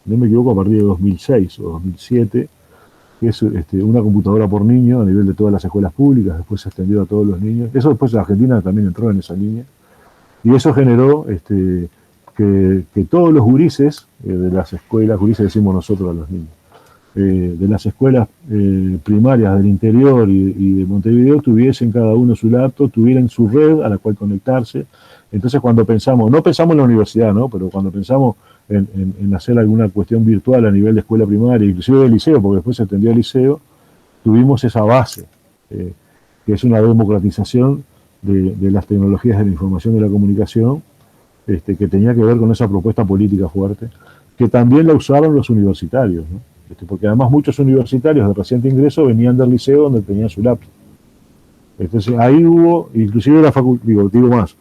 no me equivoco, a partir de 2006 o 2007, que es una computadora por niño a nivel de todas las escuelas públicas, después se extendió a todos los niños. Eso después Argentina también entró en esa línea. Y eso generó que todos los gurises de las escuelas, gurises decimos nosotros a los niños, de las escuelas primarias del interior y de Montevideo tuviesen cada uno su laptop, tuvieran su red a la cual conectarse. Entonces cuando pensamos, no pensamos en la universidad, ¿no? Pero cuando pensamos en hacer alguna cuestión virtual a nivel de escuela primaria, inclusive del liceo, porque después se extendió al liceo, tuvimos esa base, que es una democratización de las tecnologías de la información y de la comunicación, que tenía que ver con esa propuesta política fuerte, que también la usaron los universitarios, ¿no? Porque además muchos universitarios de reciente ingreso venían del liceo donde tenían su laptop. Entonces ahí hubo, inclusive la facultad, digo más,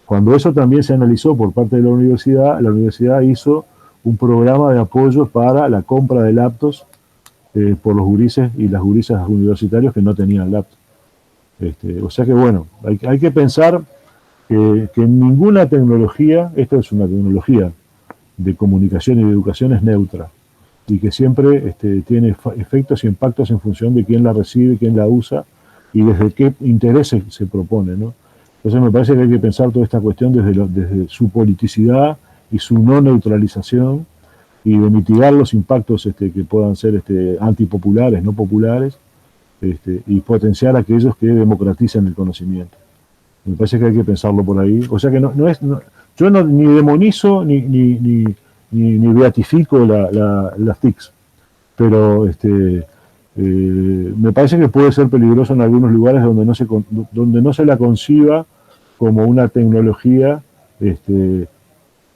cuando eso también se analizó por parte de la universidad hizo un programa de apoyo para la compra de laptops por los gurises y las gurisas universitarios que no tenían laptop. O sea que bueno, hay que pensar que ninguna tecnología, esto es una tecnología de comunicación y de educación, es neutra y que siempre tiene efectos y impactos en función de quién la recibe, quién la usa y desde qué intereses se propone, ¿no? Entonces me parece que hay que pensar toda esta cuestión desde su politicidad y su no neutralización y de mitigar los impactos que puedan ser antipopulares, no populares, y potenciar a aquellos que democraticen el conocimiento. Me parece que hay que pensarlo por ahí. O sea que yo ni demonizo ni beatifico las TICs, pero me parece que puede ser peligroso en algunos lugares donde no se la conciba como una tecnología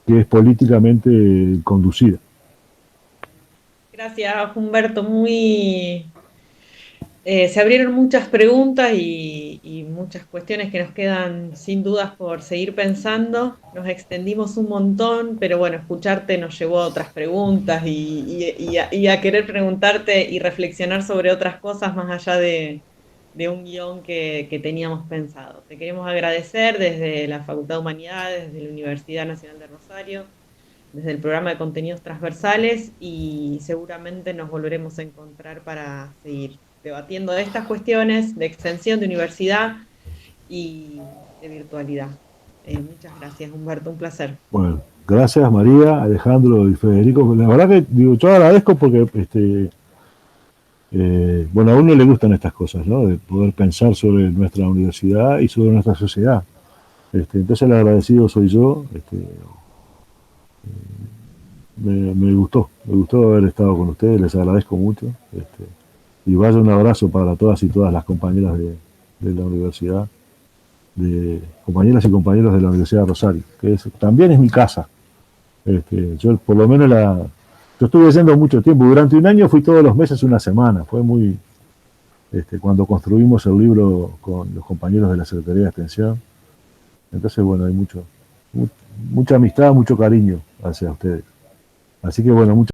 que es políticamente conducida. Gracias, Humberto. Se abrieron muchas preguntas y muchas cuestiones que nos quedan sin dudas por seguir pensando. Nos extendimos un montón, pero bueno, escucharte nos llevó a otras preguntas y a querer preguntarte y reflexionar sobre otras cosas más allá de un guión que teníamos pensado. Te queremos agradecer desde la Facultad de Humanidades, desde la Universidad Nacional de Rosario, desde el programa de contenidos transversales y seguramente nos volveremos a encontrar para seguir debatiendo de estas cuestiones de extensión de universidad y de virtualidad. Muchas gracias, Humberto, un placer. Bueno, gracias María, Alejandro y Federico. La verdad que digo, yo agradezco porque bueno, a uno le gustan estas cosas, ¿no? De poder pensar sobre nuestra universidad y sobre nuestra sociedad. Entonces el agradecido soy yo. Me gustó haber estado con ustedes, les agradezco mucho. Y vaya un abrazo para todas y todas las compañeras de la universidad, de compañeras y compañeros de la Universidad de Rosario, que también es mi casa. Yo por lo menos yo estuve yendo mucho tiempo, durante un año fui todos los meses una semana, fue muy, cuando construimos el libro con los compañeros de la Secretaría de Extensión, entonces bueno, hay mucha amistad, mucho cariño hacia ustedes. Así que bueno, muchas